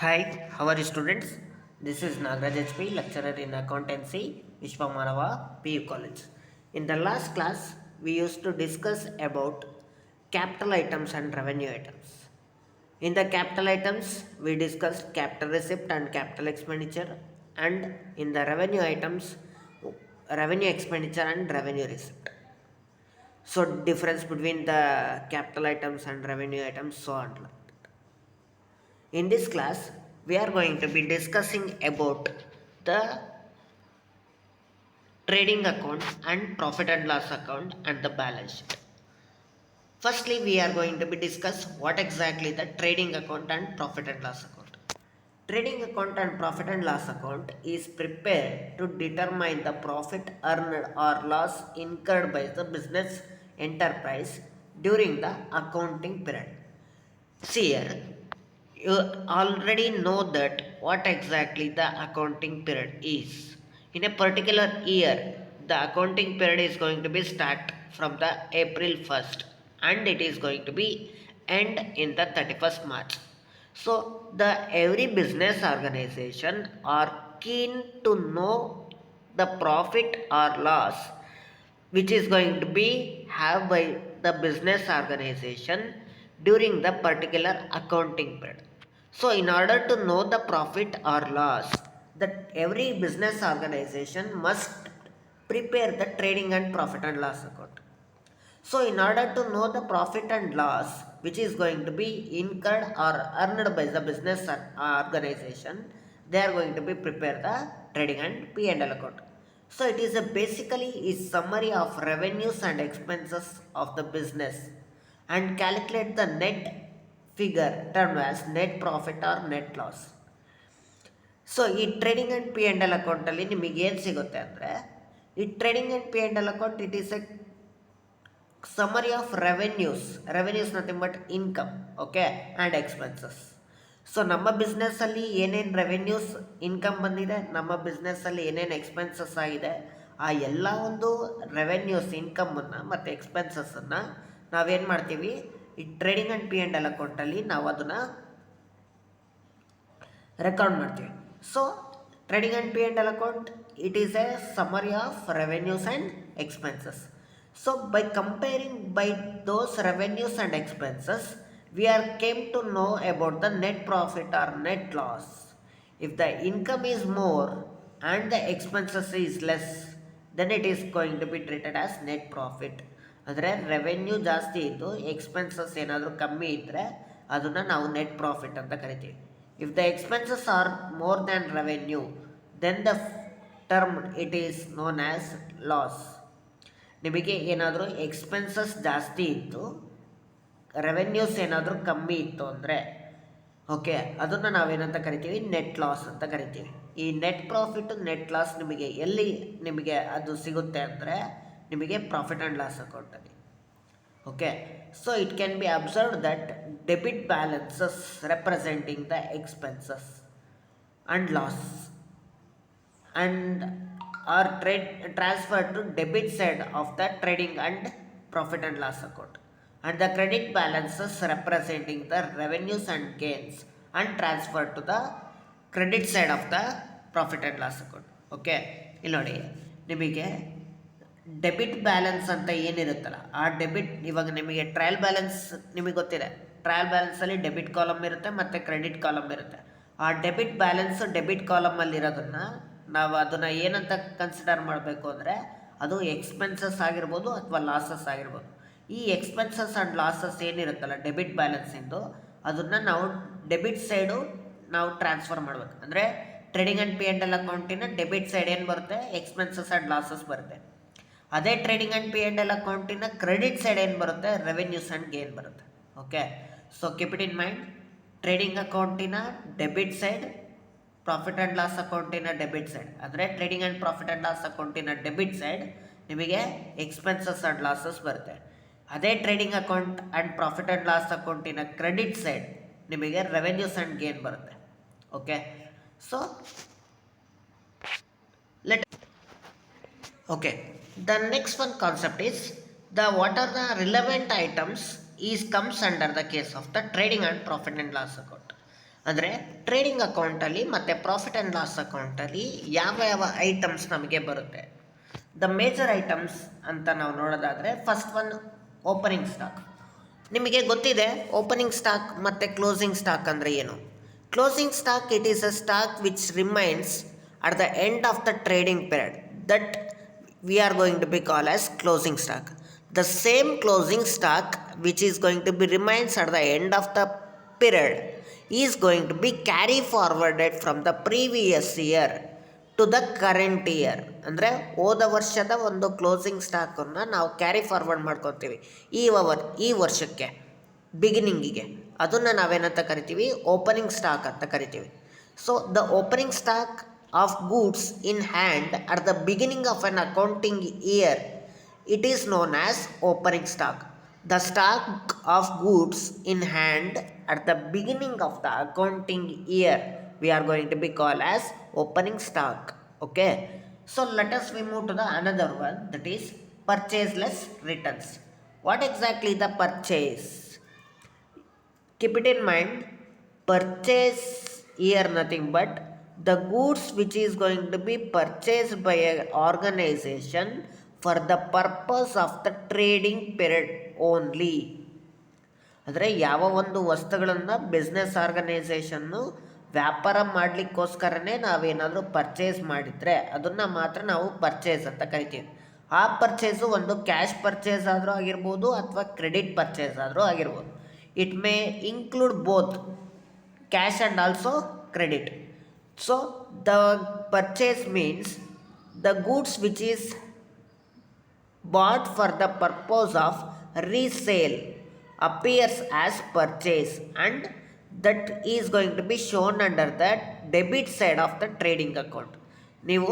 Hi, how are you students? This is Nagaraj HP, lecturer in accountancy, Vishwamanava PU College. In the last class, we used to discuss about capital items and revenue items. In the capital items, we discussed capital receipt and capital expenditure, and in the revenue items, revenue expenditure and revenue receipt. So, difference between the capital items and revenue items, so on. In this class, we are going to be discussing about the trading account and profit and loss account and the balance sheet. Firstly, we are going to be discuss what exactly the trading account and profit and loss account. Trading account and profit and loss account is prepared to determine the profit earned or loss incurred by the business enterprise during the accounting period. See here, you already know that what exactly the accounting period is. In a particular year, the accounting period is going to be start from the April 1st and it is going to be end in the 31st March. So the every business organization are keen to know the profit or loss which is going to be have by the business organization during the particular accounting period. So in order to know the profit or loss, that every business organization must prepare the trading and profit and loss account. So in order to know the profit and loss which is going to be incurred or earned by the business organization, they are going to be prepare the trading and P&L account. So it is a basically is summary of revenues and expenses of the business and calculate the net figure termed as net profit or net loss. So ಈ trading and P and L ಅಕೌಂಟಲ್ಲಿ ನಿಮಗೆ ಏನು ಸಿಗುತ್ತೆ ಅಂದರೆ ಈ trading and P and L account it is a summary of revenues nothing but income, okay, and expenses. So ನಮ್ಮ ಬಿಸ್ನೆಸ್ಸಲ್ಲಿ ಏನೇನು ರೆವೆನ್ಯೂಸ್ ಇನ್ಕಮ್ ಬಂದಿದೆ, ನಮ್ಮ ಬಿಸ್ನೆಸ್ಸಲ್ಲಿ ಏನೇನು ಎಕ್ಸ್ಪೆನ್ಸಸ್ ಆಗಿದೆ, ಆ ಎಲ್ಲ ಒಂದು ರೆವೆನ್ಯೂಸ್ ಇನ್ಕಮನ್ನು ಮತ್ತು ಎಕ್ಸ್ಪೆನ್ಸಸ್ಸನ್ನು ನಾವೇನು ಮಾಡ್ತೀವಿ ಈ trading and P and L ಅಕೌಂಟಲ್ಲಿ ನಾವು ಅದನ್ನು ರೆಕಾರ್ಡ್ ಮಾಡ್ತೀವಿ. So trading and P and L account it is A summary of revenues and expenses. So by comparing by those revenues and expenses, we are came to know about the net profit or net loss. If the income is more and the expenses is less, then it is going to be treated as net profit. ಅಂದರೆ revenue ಜಾಸ್ತಿ ಇದ್ದು expenses ಏನಾದರೂ ಕಮ್ಮಿ ಇದ್ದರೆ ಅದನ್ನು ನಾವು net profit ಅಂತ ಕರಿತೀವಿ. If the expenses are more than revenue, then the term it is known as loss. ನಿಮಗೆ ಏನಾದರೂ ಎಕ್ಸ್ಪೆನ್ಸಸ್ ಜಾಸ್ತಿ ಇತ್ತು, ರೆವೆನ್ಯೂಸ್ ಏನಾದರೂ ಕಮ್ಮಿ ಇತ್ತು ಅಂದರೆ ಓಕೆ, ಅದನ್ನು ನಾವೇನಂತ ಕರಿತೀವಿ ನೆಟ್ ಲಾಸ್ ಅಂತ ಕರಿತೀವಿ. ಈ ನೆಟ್ ಪ್ರಾಫಿಟ್ ನೆಟ್ ಲಾಸ್ ನಿಮಗೆ ಎಲ್ಲಿ ನಿಮಗೆ ಅದು ಸಿಗುತ್ತೆ ಅಂದರೆ ನಿಮಗೆ ಪ್ರಾಫಿಟ್ ಆ್ಯಂಡ್ ಲಾಸ್ ಅಕೌಂಟಲ್ಲಿ. Okay, so it can be observe that debit balances representing the expenses and loss and are transferred to debit side of the trading and profit and loss account, and the credit balances representing the revenues and gains and transferred to the credit side of the profit and loss account. Okay, ಇಲ್ಲಿ ನೋಡಿ ನಿಮಗೆ debit balance ಅಂತ ಏನಿರುತ್ತಲ್ಲ ಆ debit, ಇವಾಗ ನಿಮಗೆ trial balance ನಿಮಗೆ ಗೊತ್ತಿದೆ. Trial ಬ್ಯಾಲೆನ್ಸಲ್ಲಿ debit column ಇರುತ್ತೆ ಮತ್ತು ಕ್ರೆಡಿಟ್ ಕಾಲಮ್ ಇರುತ್ತೆ. ಆ ಡೆಬಿಟ್ ಬ್ಯಾಲೆನ್ಸ್ ಡೆಬಿಟ್ ಕಾಲಮಲ್ಲಿರೋದನ್ನು ನಾವು ಅದನ್ನು ಏನಂತ ಕನ್ಸಿಡರ್ ಮಾಡಬೇಕು ಅಂದರೆ ಅದು ಎಕ್ಸ್ಪೆನ್ಸಸ್ ಆಗಿರ್ಬೋದು ಅಥವಾ ಲಾಸಸ್ ಆಗಿರ್ಬೋದು. ಈ ಎಕ್ಸ್ಪೆನ್ಸಸ್ ಆ್ಯಂಡ್ ಲಾಸಸ್ ಏನಿರುತ್ತಲ್ಲ ಡೆಬಿಟ್ ಬ್ಯಾಲೆನ್ಸಿಂದು, ಅದನ್ನು ನಾವು ಡೆಬಿಟ್ ಸೈಡು ನಾವು ಟ್ರಾನ್ಸ್ಫರ್ ಮಾಡಬೇಕು. ಅಂದರೆ trading and P and L ಅಕೌಂಟಿನ ಡೆಬಿಟ್ ಸೈಡ್ ಏನು ಬರುತ್ತೆ, ಎಕ್ಸ್ಪೆನ್ಸಸ್ ಆ್ಯಂಡ್ ಲಾಸಸ್ ಬರುತ್ತೆ. ಅದೇ trading and P and L ಅಕೌಂಟಿನ ಕ್ರೆಡಿಟ್ ಸೈಡ್ ಏನು ಬರುತ್ತೆ, ರೆವೆನ್ಯೂಸ್ ಆ್ಯಂಡ್ ಗೇನ್ ಬರುತ್ತೆ. Okay, so keep it in mind, trading ಅಕೌಂಟಿನ debit side, profit and loss ಅಕೌಂಟಿನ ಡೆಬಿಟ್ ಸೈಡ್, ಅಂದರೆ trading and profit and loss ಅಕೌಂಟಿನ ಡೆಬಿಟ್ ಸೈಡ್ ನಿಮಗೆ expenses and losses ಬರುತ್ತೆ. ಅದೇ trading account and profit and loss ಅಕೌಂಟಿನ credit side ನಿಮಗೆ revenues and gain ಬರುತ್ತೆ. Okay, so let okay, the next one concept is the what are the relevant items is comes under the case of the trading and profit and loss account. ಅಂದರೆ trading ಅಕೌಂಟಲ್ಲಿ ಮತ್ತು profit and loss ಅಕೌಂಟಲ್ಲಿ ಯಾವ ಯಾವ items ನಮಗೆ ಬರುತ್ತೆ. The major items ಅಂತ ನಾವು ನೋಡೋದಾದರೆ ಫಸ್ಟ್ ಒನ್ ಓಪನಿಂಗ್ ಸ್ಟಾಕ್. ನಿಮಗೆ ಗೊತ್ತಿದೆ ಓಪನಿಂಗ್ ಸ್ಟಾಕ್ ಮತ್ತು ಕ್ಲೋಸಿಂಗ್ ಸ್ಟಾಕ್ ಅಂದರೆ ಏನು. Closing stock it is a stock which remains at the end of the trading period that we are going to be call as closing stock. The same closing stock which is going to be remains at the end of the period is going to be carry forwarded from the previous year to the current year. ಅಂದರೆ ಹೋದ ವರ್ಷದ ಒಂದು closing ಸ್ಟಾಕನ್ನು ನಾವು carry forward ಮಾಡ್ಕೊತೀವಿ ಈ ವರ್ಷಕ್ಕೆ ಬಿಗಿನಿಂಗಿಗೆ. ಅದನ್ನು ನಾವೇನಂತ ಕರಿತೀವಿ, ಓಪನಿಂಗ್ ಸ್ಟಾಕ್ ಅಂತ ಕರಿತೀವಿ. So the opening stock of goods in hand at the beginning of an accounting year, it is known as opening stock. The stock of goods in hand at the beginning of the accounting year we are going to be called as opening stock. Okay, so let us we move to the another one, that is purchase less returns. What exactly the purchase? Keep it in mind, purchase here nothing but the goods which is going to be purchased by an organization for the purpose of the trading period only. ಅಂದರೆ ಯಾವ ಒಂದು ವಸ್ತುಗಳನ್ನು business organisation ವ್ಯಾಪಾರ ಮಾಡಲಿಕ್ಕೋಸ್ಕರನೇ ನಾವೇನಾದರೂ purchase ಮಾಡಿದರೆ ಅದನ್ನು ಮಾತ್ರ ನಾವು ಪರ್ಚೇಸ್ ಅಂತ ಕರಿತೀವಿ. ಆ ಪರ್ಚೇಸು ಒಂದು ಕ್ಯಾಶ್ ಪರ್ಚೇಸ್ ಆದರೂ ಆಗಿರ್ಬೋದು ಅಥವಾ ಕ್ರೆಡಿಟ್ ಪರ್ಚೇಸ್ ಆದರೂ ಆಗಿರ್ಬೋದು. It may include both cash and also credit. So the purchase means the goods which is bought for the purpose of resale appears as purchase and that is going to be shown under the debit side of the trading account. ನೀವು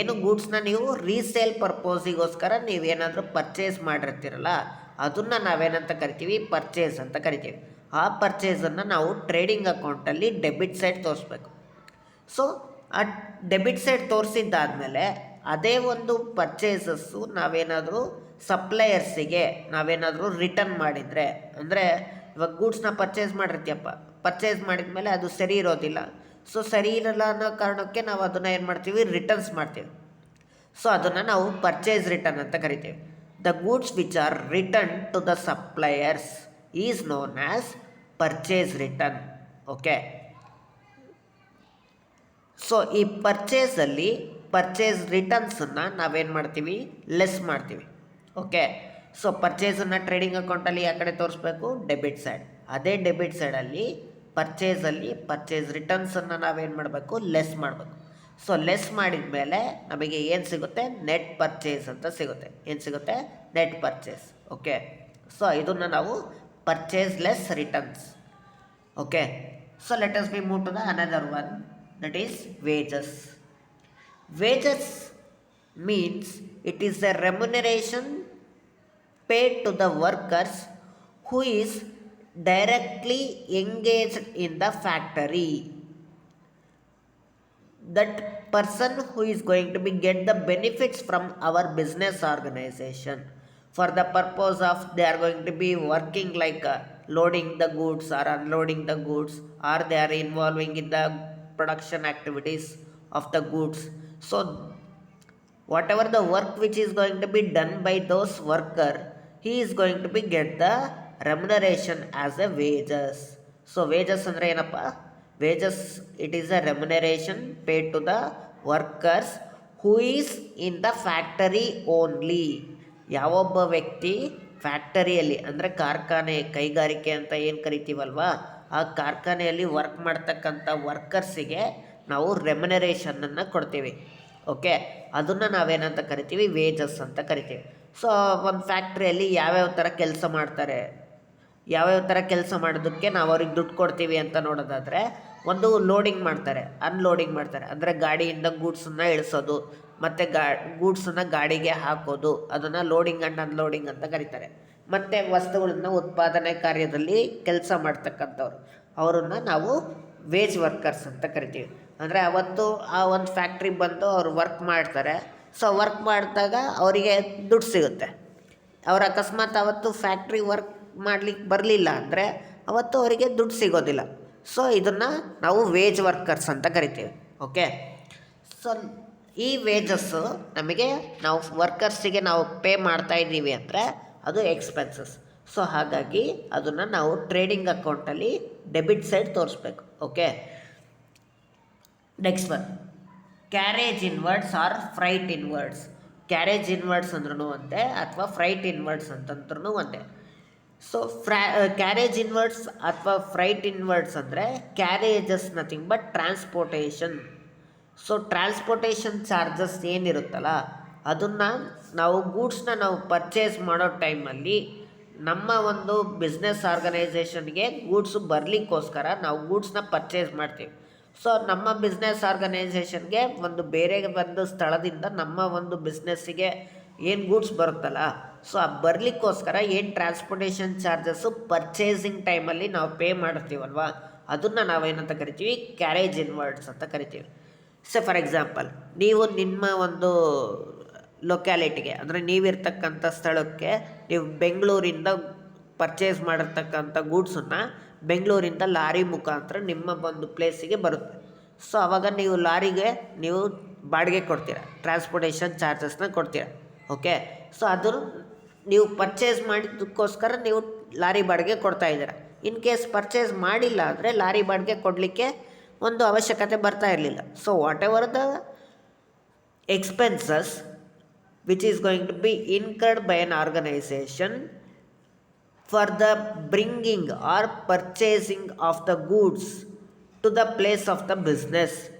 ಏನು ಗೂಡ್ಸ್ನ ನೀವು resale ಪರ್ಪೋಸಿಗೋಸ್ಕರ ನೀವೇನಾದರೂ purchase ಮಾಡಿರ್ತೀರಲ್ಲ ಅದನ್ನು ನಾವೇನಂತ ಕರಿತೀವಿ, purchase ಅಂತ ಕರಿತೀವಿ. ಆ ಪರ್ಚೇಸನ್ನು ನಾವು ಟ್ರೇಡಿಂಗ್ ಅಕೌಂಟಲ್ಲಿ ಡೆಬಿಟ್ ಸೈಡ್ ತೋರಿಸ್ಬೇಕು. ಸೊ ಆ ಡೆಬಿಟ್ ಸೈಡ್ ತೋರಿಸಿದ್ದಾದಮೇಲೆ ಅದೇ ಒಂದು ಪರ್ಚೇಸಸ್ಸು ನಾವೇನಾದರೂ ಸಪ್ಲೈಯರ್ಸಿಗೆ ನಾವೇನಾದರೂ ರಿಟರ್ನ್ ಮಾಡಿದರೆ, ಅಂದರೆ ಇವಾಗ ಗೂಡ್ಸ್ನ ಪರ್ಚೇಸ್ ಮಾಡಿರ್ತೀಯಪ್ಪ, ಪರ್ಚೇಸ್ ಮಾಡಿದ ಮೇಲೆ ಅದು ಸರಿ ಇರೋದಿಲ್ಲ. ಸೊ ಸರಿ ಇರಲ್ಲ ಅನ್ನೋ ಕಾರಣಕ್ಕೆ ನಾವು ಅದನ್ನು ಏನು ಮಾಡ್ತೀವಿ, ರಿಟರ್ನ್ಸ್ ಮಾಡ್ತೀವಿ. ಸೊ ಅದನ್ನು ನಾವು ಪರ್ಚೇಸ್ ರಿಟರ್ನ್ ಅಂತ ಕರಿತೀವಿ. The goods which are return to the suppliers is known as purchase return. Okay, so ಈ ಪರ್ಚೇಸಲ್ಲಿ ಪರ್ಚೇಸ್ ರಿಟರ್ನ್ಸನ್ನು ನಾವೇನು ಮಾಡ್ತೀವಿ, ಲೆಸ್ ಮಾಡ್ತೀವಿ. ಓಕೆ, ಸೊ ಪರ್ಚೇಸನ್ನು ಟ್ರೇಡಿಂಗ್ ಅಕೌಂಟಲ್ಲಿ ಆ ಕಡೆ ತೋರಿಸ್ಬೇಕು, ಡೆಬಿಟ್ ಸೈಡ್. ಅದೇ ಡೆಬಿಟ್ ಸೈಡಲ್ಲಿ ಪರ್ಚೇಸಲ್ಲಿ ಪರ್ಚೇಸ್ ರಿಟರ್ನ್ಸನ್ನು ನಾವೇನು ಮಾಡಬೇಕು, ಲೆಸ್ ಮಾಡಬೇಕು. ಸೊ ಲೆಸ್ ಮಾಡಿದ ಮೇಲೆ ನಮಗೆ ಏನು ಸಿಗುತ್ತೆ, ನೆಟ್ ಪರ್ಚೇಸ್ ಅಂತ ಸಿಗುತ್ತೆ. ಏನು ಸಿಗುತ್ತೆ, ನೆಟ್ ಪರ್ಚೇಸ್. ಓಕೆ, ಸೊ ಇದನ್ನು ನಾವು purchase less returns. Okay, so let us be move to the another one, that is wages. Wages means it is a remuneration paid to the workers who is directly engaged in the factory. That person who is going to be get the benefits from our business organization for the purpose of they are going to be working like loading the goods or unloading the goods, or they are involving in the production activities of the goods. So whatever the work which is going to be done by those worker, he is going to be get the remuneration as a wages. So wages andre ಏನಪ್ಪ, wages it is a remuneration paid to the workers who is in the factory only. ಯಾವೊಬ್ಬ ವ್ಯಕ್ತಿ ಫ್ಯಾಕ್ಟರಿಯಲ್ಲಿ ಅಂದರೆ ಕಾರ್ಖಾನೆ, ಕೈಗಾರಿಕೆ ಅಂತ ಏನು ಕರಿತೀವಲ್ವಾ, ಆ ಕಾರ್ಖಾನೆಯಲ್ಲಿ ವರ್ಕ್ ಮಾಡ್ತಕ್ಕಂಥ ವರ್ಕರ್ಸಿಗೆ ನಾವು ರೆಮ್ಯುನರೇಷನನ್ನು ಕೊಡ್ತೀವಿ. ಓಕೆ, ಅದನ್ನು ನಾವೇನಂತ ಕರಿತೀವಿ, ವೇಜಸ್ ಅಂತ ಕರಿತೀವಿ. ಸೊ ಒಂದು ಫ್ಯಾಕ್ಟ್ರಿಯಲ್ಲಿ ಯಾವ್ಯಾವ ಥರ ಕೆಲಸ ಮಾಡ್ತಾರೆ, ಯಾವ್ಯಾವ ಥರ ಕೆಲಸ ಮಾಡೋದಕ್ಕೆ ನಾವು ಅವ್ರಿಗೆ ದುಡ್ಡು ಕೊಡ್ತೀವಿ ಅಂತ ನೋಡೋದಾದರೆ, ಒಂದು ಲೋಡಿಂಗ್ ಮಾಡ್ತಾರೆ, ಅನ್ಲೋಡಿಂಗ್ ಮಾಡ್ತಾರೆ, ಅಂದರೆ ಗಾಡಿಯಿಂದ ಗೂಡ್ಸನ್ನು ಇಳಿಸೋದು ಮತ್ತು ಗೂಡ್ಸನ್ನು ಗಾಡಿಗೆ ಹಾಕೋದು, ಅದನ್ನು ಲೋಡಿಂಗ್ ಆ್ಯಂಡ್ ಅನ್ಲೋಡಿಂಗ್ ಅಂತ ಕರೀತಾರೆ. ಮತ್ತು ವಸ್ತುಗಳನ್ನ ಉತ್ಪಾದನೆ ಕಾರ್ಯದಲ್ಲಿ ಕೆಲಸ ಮಾಡ್ತಕ್ಕಂಥವ್ರು, ಅವರನ್ನು ನಾವು ವೇಜ್ ವರ್ಕರ್ಸ್ ಅಂತ ಕರಿತೀವಿ. ಅಂದರೆ ಅವತ್ತು ಆ ಒಂದು ಫ್ಯಾಕ್ಟ್ರಿಗೆ ಬಂದು ಅವರು ವರ್ಕ್ ಮಾಡ್ತಾರೆ. ಸೊ ವರ್ಕ್ ಮಾಡಿದಾಗ ಅವರಿಗೆ ದುಡ್ಡು ಸಿಗುತ್ತೆ. ಅವ್ರು ಅಕಸ್ಮಾತ್ ಅವತ್ತು ಫ್ಯಾಕ್ಟ್ರಿ ವರ್ಕ್ ಮಾಡಲಿಕ್ಕೆ ಬರಲಿಲ್ಲ ಅಂದರೆ ಅವತ್ತು ಅವರಿಗೆ ದುಡ್ಡು ಸಿಗೋದಿಲ್ಲ. ಸೊ ಇದನ್ನು ನಾವು ವೇಜ್ ವರ್ಕರ್ಸ್ ಅಂತ ಕರಿತೀವಿ. ಓಕೆ, ಸೊ ಈ ವೇಜಸ್ಸು ನಮಗೆ ನಾವು ವರ್ಕರ್ಸಿಗೆ ನಾವು ಪೇ ಮಾಡ್ತಾ ಇದ್ದೀವಿ ಅಂದರೆ ಅದು ಎಕ್ಸ್ಪೆನ್ಸಸ್. ಸೊ ಹಾಗಾಗಿ ಅದನ್ನು ನಾವು ಟ್ರೇಡಿಂಗ್ ಅಕೌಂಟಲ್ಲಿ ಡೆಬಿಟ್ ಸೈಡ್ ತೋರಿಸ್ಬೇಕು. Okay, next one carriage inwards or freight inwards. Carriage inwards ಅಂದ್ರೂ ಒಂದೇ ಅಥವಾ ಫ್ರೈಟ್ ಇನ್ವರ್ಡ್ಸ್ ಅಂತಂದ್ರೂ ಒಂದೇ. ಸೊ ಕ್ಯಾರೇಜ್ ಇನ್ವರ್ಡ್ಸ್ ಅಥವಾ ಫ್ರೈಟ್ ಇನ್ವರ್ಡ್ಸ್ ಅಂದರೆ carriages nothing but transportation. So transportation charges ಏನಿರುತ್ತಲ್ಲ ಅದನ್ನು ನಾವು ಗೂಡ್ಸ್ನ ನಾವು ಪರ್ಚೇಸ್ ಮಾಡೋ ಟೈಮಲ್ಲಿ ನಮ್ಮ ಒಂದು ಬಿಸ್ನೆಸ್ ಆರ್ಗನೈಸೇಷನ್ಗೆ ಗೂಡ್ಸು ಬರಲಿಕ್ಕೋಸ್ಕರ ನಾವು ಗೂಡ್ಸ್ನ ಪರ್ಚೇಸ್ ಮಾಡ್ತೀವಿ. ಸೊ ನಮ್ಮ ಬಿಸ್ನೆಸ್ ಆರ್ಗನೈಸೇಷನ್ಗೆ ಒಂದು ಬೇರೆ ಒಂದು ಸ್ಥಳದಿಂದ ನಮ್ಮ ಒಂದು ಬಿಸ್ನೆಸ್ಸಿಗೆ ಏನು ಗೂಡ್ಸ್ ಬರುತ್ತಲ್ಲ, ಸೊ ಆ ಬರಲಿಕ್ಕೋಸ್ಕರ ಏನು ಟ್ರಾನ್ಸ್ಪೋರ್ಟೇಷನ್ ಚಾರ್ಜಸ್ಸು ಪರ್ಚೇಸಿಂಗ್ ಟೈಮಲ್ಲಿ ನಾವು ಪೇ ಮಾಡ್ತೀವಲ್ವ, ಅದನ್ನು ನಾವೇನಂತ ಕರಿತೀವಿ, ಕ್ಯಾರೇಜ್ ಇನ್ವರ್ಡ್ಸ್ ಅಂತ ಕರಿತೀವಿ. ಸೊ ಫಾರ್ ಎಕ್ಸಾಂಪಲ್, ನೀವು ನಿಮ್ಮ ಒಂದು ಲೊಕ್ಯಾಲಿಟಿಗೆ ಅಂದರೆ ನೀವಿರ್ತಕ್ಕಂಥ ಸ್ಥಳಕ್ಕೆ ನೀವು ಬೆಂಗಳೂರಿಂದ ಪರ್ಚೇಸ್ ಮಾಡಿರ್ತಕ್ಕಂಥ ಗೂಡ್ಸನ್ನು ಬೆಂಗಳೂರಿಂದ ಲಾರಿ ಮುಖಾಂತರ ನಿಮ್ಮ ಒಂದು ಪ್ಲೇಸಿಗೆ ಬರುತ್ತೆ. ಸೊ ಆವಾಗ ನೀವು ಲಾರಿಗೆ ನೀವು ಬಾಡಿಗೆ ಕೊಡ್ತೀರಾ, ಟ್ರಾನ್ಸ್ಪೋರ್ಟೇಷನ್ ಚಾರ್ಜಸ್ನ ಕೊಡ್ತೀರಾ. ಓಕೆ, ಸೊ ಅದು ನೀವು ಪರ್ಚೇಸ್ ಮಾಡಿದ್ದಕ್ಕೋಸ್ಕರ ನೀವು ಲಾರಿ ಬಾಡಿಗೆ ಕೊಡ್ತಾಯಿದ್ದೀರ. ಇನ್ ಕೇಸ್ ಪರ್ಚೇಸ್ ಮಾಡಿಲ್ಲ ಅಂದರೆ ಲಾರಿ ಬಾಡಿಗೆ ಕೊಡಲಿಕ್ಕೆ ಒಂದು ಅವಶ್ಯಕತೆ ಬರ್ತಾ ಇರಲಿಲ್ಲ. So whatever the expenses which is going to be incurred by an organization for the bringing or purchasing of the goods to the place of the business,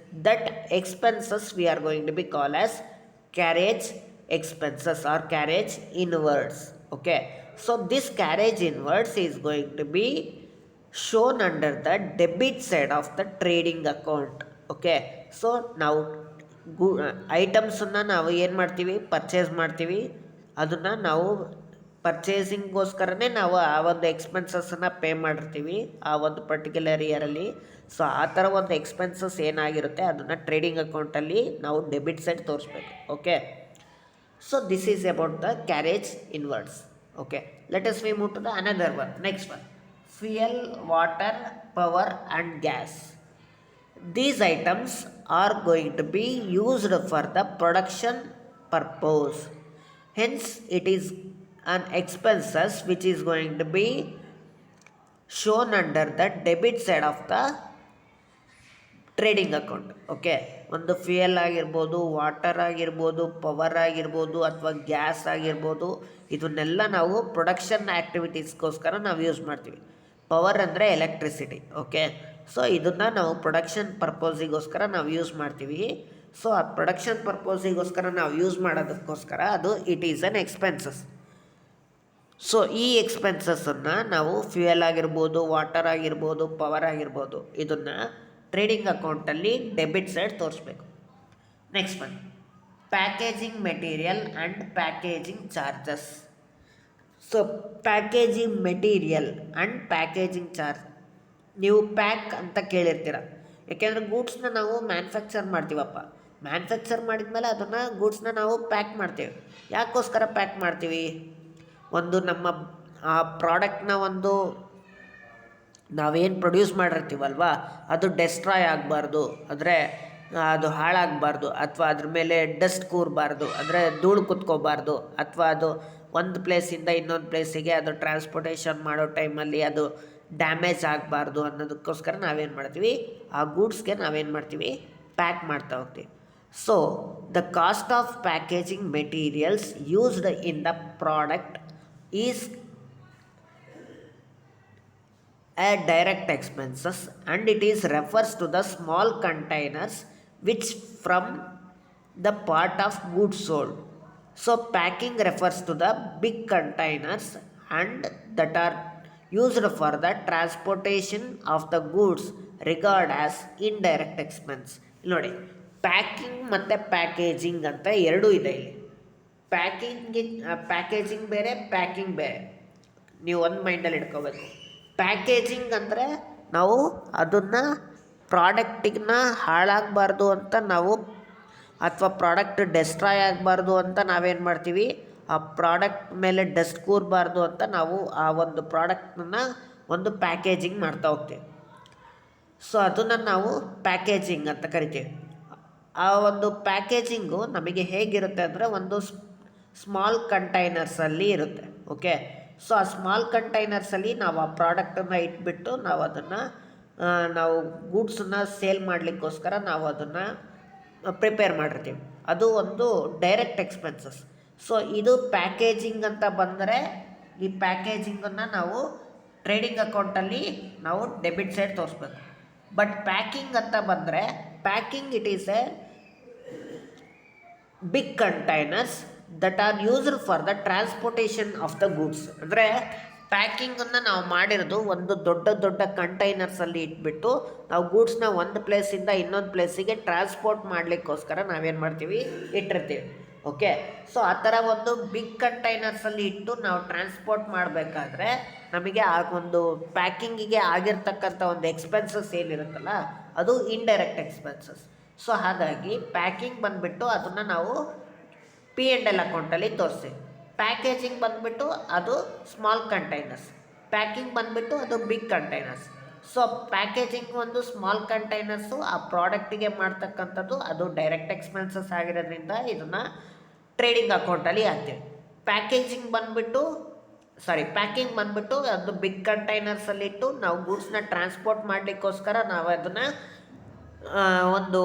that expenses we are going to be called as carriage expenses or carriage inwards. Okay, so this carriage inwards is going to be shown under the debit side of the trading account. Okay, so now ಐಟಮ್ಸನ್ನು ನಾವು ಏನು ಮಾಡ್ತೀವಿ, purchase ಮಾಡ್ತೀವಿ. ಅದನ್ನು ನಾವು ಪರ್ಚೇಸಿಂಗ್ಗೋಸ್ಕರನೇ ನಾವು ಆ ಒಂದು ಎಕ್ಸ್ಪೆನ್ಸಸ್ಸನ್ನು pay ಮಾಡಿರ್ತೀವಿ ಆ ಒಂದು ಪರ್ಟಿಕ್ಯುಲರ್ ಇಯರಲ್ಲಿ. ಸೊ ಆ ಥರ ಒಂದು ಎಕ್ಸ್ಪೆನ್ಸಸ್ ಏನಾಗಿರುತ್ತೆ ಅದನ್ನು ಟ್ರೇಡಿಂಗ್ ಅಕೌಂಟಲ್ಲಿ ನಾವು ಡೆಬಿಟ್ ಸೈಡ್ ತೋರಿಸ್ಬೇಕು. Okay, so this is about the carriage inwards. Okay, let us we move to the another one. Next one, fuel, water, power and gas. These items are going to be used for the production purpose. Hence, it is an expenses which is going to be shown under the debit side of the trading account. Okay, ಒಂದು fuel ಆಗಿರ್ಬೋದು, water ಆಗಿರ್ಬೋದು, power ಆಗಿರ್ಬೋದು ಅಥವಾ gas ಆಗಿರ್ಬೋದು, ಇದನ್ನೆಲ್ಲ ನಾವು production ಆ್ಯಕ್ಟಿವಿಟೀಸ್ಗೋಸ್ಕರ ನಾವು use ಮಾಡ್ತೀವಿ. ಪವರ್ ಅಂದರೆ ಎಲೆಕ್ಟ್ರಿಸಿಟಿ. ಓಕೆ, ಸೊ ಇದನ್ನು ನಾವು ಪ್ರೊಡಕ್ಷನ್ ಪರ್ಪೋಸಿಗೋಸ್ಕರ ನಾವು ಯೂಸ್ ಮಾಡ್ತೀವಿ. ಸೊ ಆ ಪ್ರೊಡಕ್ಷನ್ ಪರ್ಪೋಸಿಗೋಸ್ಕರ ನಾವು ಯೂಸ್ ಮಾಡೋದಕ್ಕೋಸ್ಕರ ಅದು it is an expenses. So ಈ ಎಕ್ಸ್ಪೆನ್ಸಸ್ಸನ್ನು ನಾವು ಫ್ಯೂಯಲ್ ಆಗಿರ್ಬೋದು, ವಾಟರ್ ಆಗಿರ್ಬೋದು, ಪವರ್ ಆಗಿರ್ಬೋದು, ಇದನ್ನು ಟ್ರೇಡಿಂಗ್ ಅಕೌಂಟಲ್ಲಿ ಡೆಬಿಟ್ ಸೈಡ್ ತೋರಿಸ್ಬೇಕು. Next one, packaging material and packaging charges. So packaging material and packaging charge, ನೀವು ಪ್ಯಾಕ್ ಅಂತ ಕೇಳಿರ್ತೀರ. ಯಾಕೆಂದರೆ ಗೂಡ್ಸ್ನ ನಾವು ಮ್ಯಾನುಫ್ಯಾಕ್ಚರ್ ಮಾಡ್ತೀವಪ್ಪ, ಮ್ಯಾನುಫ್ಯಾಕ್ಚರ್ ಮಾಡಿದ್ಮೇಲೆ ಅದನ್ನು ಗೂಡ್ಸ್ನ ನಾವು ಪ್ಯಾಕ್ ಮಾಡ್ತೀವಿ. ಯಾಕೋಸ್ಕರ ಪ್ಯಾಕ್ ಮಾಡ್ತೀವಿ, ಒಂದು ನಮ್ಮ ಆ ಪ್ರಾಡಕ್ಟ್ನ ಒಂದು ನಾವೇನು ಪ್ರೊಡ್ಯೂಸ್ ಮಾಡಿರ್ತೀವಲ್ವ ಅದು ಡೆಸ್ಟ್ರಾಯ್ ಆಗಬಾರ್ದು, ಅಂದರೆ ಅದು ಹಾಳಾಗಬಾರ್ದು, ಅಥವಾ ಅದ್ರ ಮೇಲೆ ಡಸ್ಟ್ ಕೂರಬಾರ್ದು, ಅಂದರೆ ಧೂಳು ಕುತ್ಕೋಬಾರ್ದು, ಅಥವಾ ಅದು ಒಂದು ಪ್ಲೇಸಿಂದ ಇನ್ನೊಂದು ಪ್ಲೇಸಿಗೆ ಅದು ಟ್ರಾನ್ಸ್ಪೋರ್ಟೇಷನ್ ಮಾಡೋ ಟೈಮಲ್ಲಿ ಅದು ಡ್ಯಾಮೇಜ್ ಆಗಬಾರ್ದು ಅನ್ನೋದಕ್ಕೋಸ್ಕರ ನಾವೇನು ಮಾಡ್ತೀವಿ, ಆ ಗೂಡ್ಸ್ಗೆ ನಾವೇನು ಮಾಡ್ತೀವಿ, ಪ್ಯಾಕ್ ಮಾಡ್ತಾ ಹೋಗ್ತೀವಿ. So the cost of packaging materials used in the product is a direct expenses and it is refers to the small containers which from the part of goods sold. So packing refers to the big containers and that are used for the transportation of the goods regarded as indirect expense. ನೋಡಿ, packing ಮತ್ತು packaging ಅಂತ ಎರಡೂ ಇದೆ ಇಲ್ಲಿ. Packaging ಬೇರೆ, packing ಬೇರೆ, ನೀವು ಒಂದು ಮೈಂಡಲ್ಲಿ ಇಟ್ಕೋಬೇಕು. ಪ್ಯಾಕೇಜಿಂಗ್ ಅಂದರೆ ನಾವು ಅದನ್ನು ಪ್ರಾಡಕ್ಟಿಗೆ ಹಾಳಾಗಬಾರ್ದು ಅಂತ ನಾವು, ಅಥವಾ ಪ್ರಾಡಕ್ಟ್ ಡೆಸ್ಟ್ರಾಯ್ ಆಗಬಾರ್ದು ಅಂತ ನಾವೇನು ಮಾಡ್ತೀವಿ, ಆ ಪ್ರಾಡಕ್ಟ್ ಮೇಲೆ ಡಸ್ಟ್ ಕೂರಬಾರ್ದು ಅಂತ ನಾವು ಆ ಒಂದು ಪ್ರಾಡಕ್ಟನ್ನ ಒಂದು ಪ್ಯಾಕೇಜಿಂಗ್ ಮಾಡ್ತಾ ಹೋಗ್ತೀವಿ. ಸೊ ಅದನ್ನು ನಾವು ಪ್ಯಾಕೇಜಿಂಗ್ ಅಂತ ಕರಿತೀವಿ. ಆ ಒಂದು ಪ್ಯಾಕೇಜಿಂಗು ನಮಗೆ ಹೇಗಿರುತ್ತೆ ಅಂದರೆ ಒಂದು ಸ್ಮಾಲ್ ಕಂಟೈನರ್ಸಲ್ಲಿ ಇರುತ್ತೆ. ಓಕೆ, ಸೊ ಆ ಸ್ಮಾಲ್ ಕಂಟೈನರ್ಸಲ್ಲಿ ನಾವು ಆ ಪ್ರಾಡಕ್ಟನ್ನು ಇಟ್ಬಿಟ್ಟು ನಾವು ಅದನ್ನು ನಾವು ಗೂಡ್ಸನ್ನು ಸೇಲ್ ಮಾಡಲಿಕ್ಕೋಸ್ಕರ ನಾವು ಅದನ್ನು ಪ್ರಿಪೇರ್ ಮಾಡಿರ್ತೀವಿ. ಅದು ಒಂದು ಡೈರೆಕ್ಟ್ ಎಕ್ಸ್ಪೆನ್ಸಸ್. ಸೊ ಇದು ಪ್ಯಾಕೇಜಿಂಗ್ ಅಂತ ಬಂದರೆ ಈ ಪ್ಯಾಕೇಜಿಂಗನ್ನು ನಾವು ಟ್ರೇಡಿಂಗ್ ಅಕೌಂಟಲ್ಲಿ ನಾವು ಡೆಬಿಟ್ ಸೈಡ್ ತೋರಿಸ್ಬೇಕು. ಬಟ್ ಪ್ಯಾಕಿಂಗ್ ಅಂತ ಬಂದರೆ packing it is a big containers that are used for the transportation of the goods. ಅಂದರೆ ಪ್ಯಾಕಿಂಗನ್ನು ನಾವು ಮಾಡಿರೋದು ಒಂದು ದೊಡ್ಡ ದೊಡ್ಡ ಕಂಟೈನರ್ಸಲ್ಲಿ ಇಟ್ಬಿಟ್ಟು ನಾವು ಗೂಡ್ಸ್ನ ಒಂದು ಪ್ಲೇಸಿಂದ ಇನ್ನೊಂದು ಪ್ಲೇಸಿಗೆ ಟ್ರಾನ್ಸ್ಪೋರ್ಟ್ ಮಾಡಲಿಕ್ಕೋಸ್ಕರ ನಾವೇನು ಮಾಡ್ತೀವಿ, ಇಟ್ಟಿರ್ತೀವಿ. ಓಕೆ, ಸೊ ಆ ಥರ ಒಂದು ಬಿಗ್ ಕಂಟೈನರ್ಸಲ್ಲಿ ಇಟ್ಟು ನಾವು ಟ್ರಾನ್ಸ್ಪೋರ್ಟ್ ಮಾಡಬೇಕಾದ್ರೆ ನಮಗೆ ಆ ಒಂದು ಪ್ಯಾಕಿಂಗಿಗೆ ಆಗಿರ್ತಕ್ಕಂಥ ಒಂದು ಎಕ್ಸ್ಪೆನ್ಸಸ್ ಏನಿರುತ್ತಲ್ಲ ಅದು ಇಂಡೈರೆಕ್ಟ್ ಎಕ್ಸ್ಪೆನ್ಸಸ್. ಸೊ ಹಾಗಾಗಿ ಪ್ಯಾಕಿಂಗ್ ಬಂದುಬಿಟ್ಟು ಅದನ್ನು ನಾವು P&L ಅಕೌಂಟಲ್ಲಿ ತೋರಿಸ್ತೀವಿ. ಪ್ಯಾಕೇಜಿಂಗ್ ಬಂದುಬಿಟ್ಟು ಅದು ಸ್ಮಾಲ್ ಕಂಟೈನರ್ಸ್, ಪ್ಯಾಕಿಂಗ್ ಬಂದುಬಿಟ್ಟು ಅದು ಬಿಗ್ ಕಂಟೈನರ್ಸ್. ಸೊ ಪ್ಯಾಕೇಜಿಂಗ್ ಒಂದು ಸ್ಮಾಲ್ ಕಂಟೈನರ್ಸು ಆ ಪ್ರಾಡಕ್ಟಿಗೆ ಮಾಡ್ತಕ್ಕಂಥದ್ದು ಅದು ಡೈರೆಕ್ಟ್ ಎಕ್ಸ್ಪೆನ್ಸಸ್ ಆಗಿರೋದ್ರಿಂದ ಇದನ್ನು ಟ್ರೇಡಿಂಗ್ ಅಕೌಂಟಲ್ಲಿ ಹಾಕ್ತೀವಿ. ಪ್ಯಾಕೇಜಿಂಗ್ ಬಂದುಬಿಟ್ಟು ಪ್ಯಾಕಿಂಗ್ ಬಂದುಬಿಟ್ಟು ಅದು ಬಿಗ್ ಕಂಟೈನರ್ಸಲ್ಲಿಟ್ಟು ನಾವು ಗೂಡ್ಸ್ನ ಟ್ರಾನ್ಸ್ಪೋರ್ಟ್ ಮಾಡಲಿಕ್ಕೋಸ್ಕರ ನಾವು ಅದನ್ನು ಒಂದು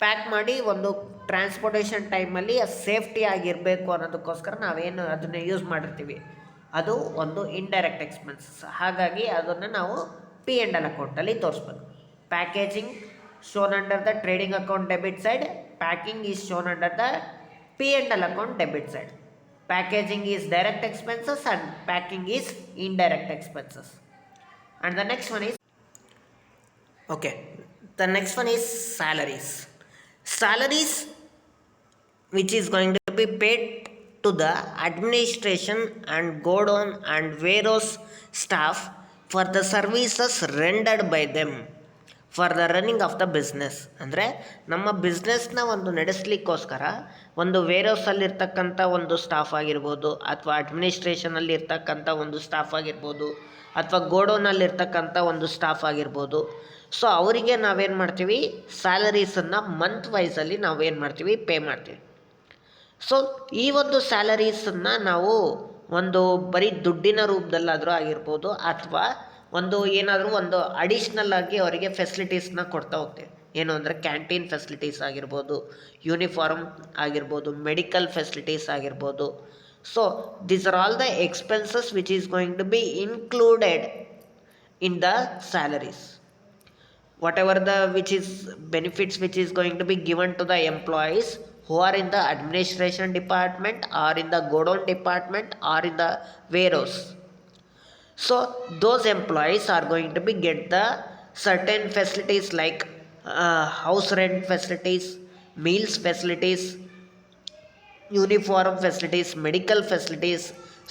ಪ್ಯಾಕ್ ಮಾಡಿ ಒಂದು ಟ್ರಾನ್ಸ್ಪೋರ್ಟೇಷನ್ ಟೈಮಲ್ಲಿ ಸೇಫ್ಟಿ ಆಗಿರಬೇಕು ಅನ್ನೋದಕ್ಕೋಸ್ಕರ ನಾವೇನು ಅದನ್ನು ಯೂಸ್ ಮಾಡಿರ್ತೀವಿ, ಅದು ಒಂದು ಇಂಡೈರೆಕ್ಟ್ ಎಕ್ಸ್ಪೆನ್ಸಸ್. ಹಾಗಾಗಿ ಅದನ್ನು ನಾವು P&L ಅಕೌಂಟಲ್ಲಿ ತೋರಿಸ್ಬೇಕು. Packaging shown under the trading account debit side, packing is shown under the P&L account debit side. Packaging is direct expenses and packing is indirect expenses. And the next one is the next one is salaries. Salaries which is going to be paid to the administration and godown and warehouse staff for the services rendered by them for the running of the business. ಅಂದರೆ ನಮ್ಮ ಬಿಸ್ನೆಸ್ನ ಒಂದು ನಡೆಸಲಿಕ್ಕೋಸ್ಕರ ಒಂದು ವೇರ್ಹೌಸಲ್ಲಿರ್ತಕ್ಕಂಥ ಒಂದು staff ಆಗಿರ್ಬೋದು, ಅಥವಾ ಅಡ್ಮಿನಿಸ್ಟ್ರೇಷನಲ್ಲಿ ಇರ್ತಕ್ಕಂಥ ಒಂದು ಸ್ಟಾಫ್ ಆಗಿರ್ಬೋದು, ಅಥವಾ ಗೋಡೌನಲ್ಲಿರ್ತಕ್ಕಂಥ ಒಂದು ಸ್ಟಾಫ್ ಆಗಿರ್ಬೋದು. ಸೊ ಅವರಿಗೆ ನಾವೇನು ಮಾಡ್ತೀವಿ, ಸ್ಯಾಲರೀಸನ್ನು ಮಂತ್ ವೈಸಲ್ಲಿ ನಾವೇನು ಮಾಡ್ತೀವಿ, ಪೇ ಮಾಡ್ತೀವಿ. ಸೊ ಈ ಒಂದು ಸ್ಯಾಲರೀಸನ್ನು ನಾವು ಒಂದು ಬರೀ ದುಡ್ಡಿನ ರೂಪದಲ್ಲಾದರೂ ಆಗಿರ್ಬೋದು, ಅಥವಾ ಒಂದು ಏನಾದರೂ ಒಂದು ಅಡಿಷ್ನಲ್ ಆಗಿ ಅವರಿಗೆ ಫೆಸಿಲಿಟೀಸ್ನ ಕೊಡ್ತಾ ಹೋಗ್ತೀವಿ. ಏನು ಅಂದರೆ ಕ್ಯಾಂಟೀನ್ ಫೆಸಿಲಿಟೀಸ್ ಆಗಿರ್ಬೋದು, ಯೂನಿಫಾರ್ಮ್ ಆಗಿರ್ಬೋದು, ಮೆಡಿಕಲ್ ಫೆಸಿಲಿಟೀಸ್ ಆಗಿರ್ಬೋದು. So these are all the expenses which is going to be included in the salaries. Whatever the which is benefits which is going to be given to the employees who are in the administration department or in the godown department or in the warehouse. So those employees are going to be get the certain facilities like house rent facilities, meals facilities, uniform facilities, medical facilities.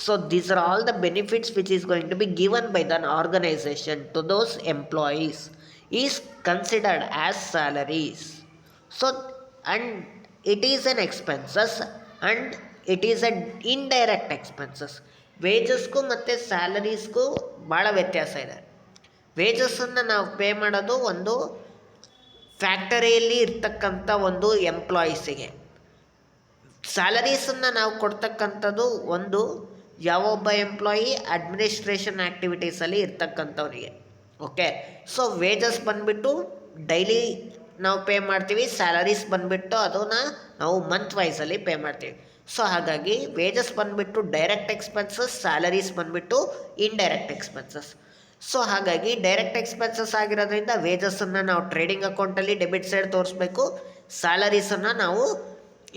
So these are all the benefits which is going to be given by the organization to those employees is considered as salaries. So and it is an expenses and it is an indirect expenses. ವೇಜಸ್ಗೂ ಮತ್ತು ಸ್ಯಾಲರೀಸ್ಗೂ ಭಾಳ ವ್ಯತ್ಯಾಸ ಇದೆ. ವೇಜಸ್ಸನ್ನು ನಾವು pay ಮಾಡೋದು ಒಂದು ಫ್ಯಾಕ್ಟರಿಯಲ್ಲಿ ಇರ್ತಕ್ಕಂಥ ಒಂದು ಎಂಪ್ಲಾಯೀಸಿಗೆ. ಸ್ಯಾಲರೀಸನ್ನು ನಾವು ಕೊಡ್ತಕ್ಕಂಥದ್ದು ಒಂದು ಯಾವೊಬ್ಬ ಎಂಪ್ಲಾಯಿ ಅಡ್ಮಿನಿಸ್ಟ್ರೇಷನ್ ಆ್ಯಕ್ಟಿವಿಟೀಸಲ್ಲಿ ಇರ್ತಕ್ಕಂಥವ್ರಿಗೆ. ಓಕೆ, ಸೊ ವೇಜಸ್ ಬಂದುಬಿಟ್ಟು ಡೈಲಿ ನಾವು ಪೇ ಮಾಡ್ತೀವಿ, ಸ್ಯಾಲರೀಸ್ ಬಂದುಬಿಟ್ಟು ಅದನ್ನು ನಾವು ಮಂತ್ ವೈಸಲ್ಲಿ ಪೇ ಮಾಡ್ತೀವಿ. ಸೊ ಹಾಗಾಗಿ ವೇಜಸ್ ಬಂದುಬಿಟ್ಟು ಡೈರೆಕ್ಟ್ ಎಕ್ಸ್ಪೆನ್ಸಸ್, ಸ್ಯಾಲರೀಸ್ ಬಂದುಬಿಟ್ಟು ಇಂಡೈರೆಕ್ಟ್ ಎಕ್ಸ್ಪೆನ್ಸಸ್. ಸೊ ಹಾಗಾಗಿ ಡೈರೆಕ್ಟ್ ಎಕ್ಸ್ಪೆನ್ಸಸ್ ಆಗಿರೋದ್ರಿಂದ ವೇಜಸ್ಸನ್ನು ನಾವು ಟ್ರೇಡಿಂಗ್ ಅಕೌಂಟಲ್ಲಿ ಡೆಬಿಟ್ ಸೈಡ್ ತೋರಿಸ್ಬೇಕು, ಸ್ಯಾಲರೀಸನ್ನು ನಾವು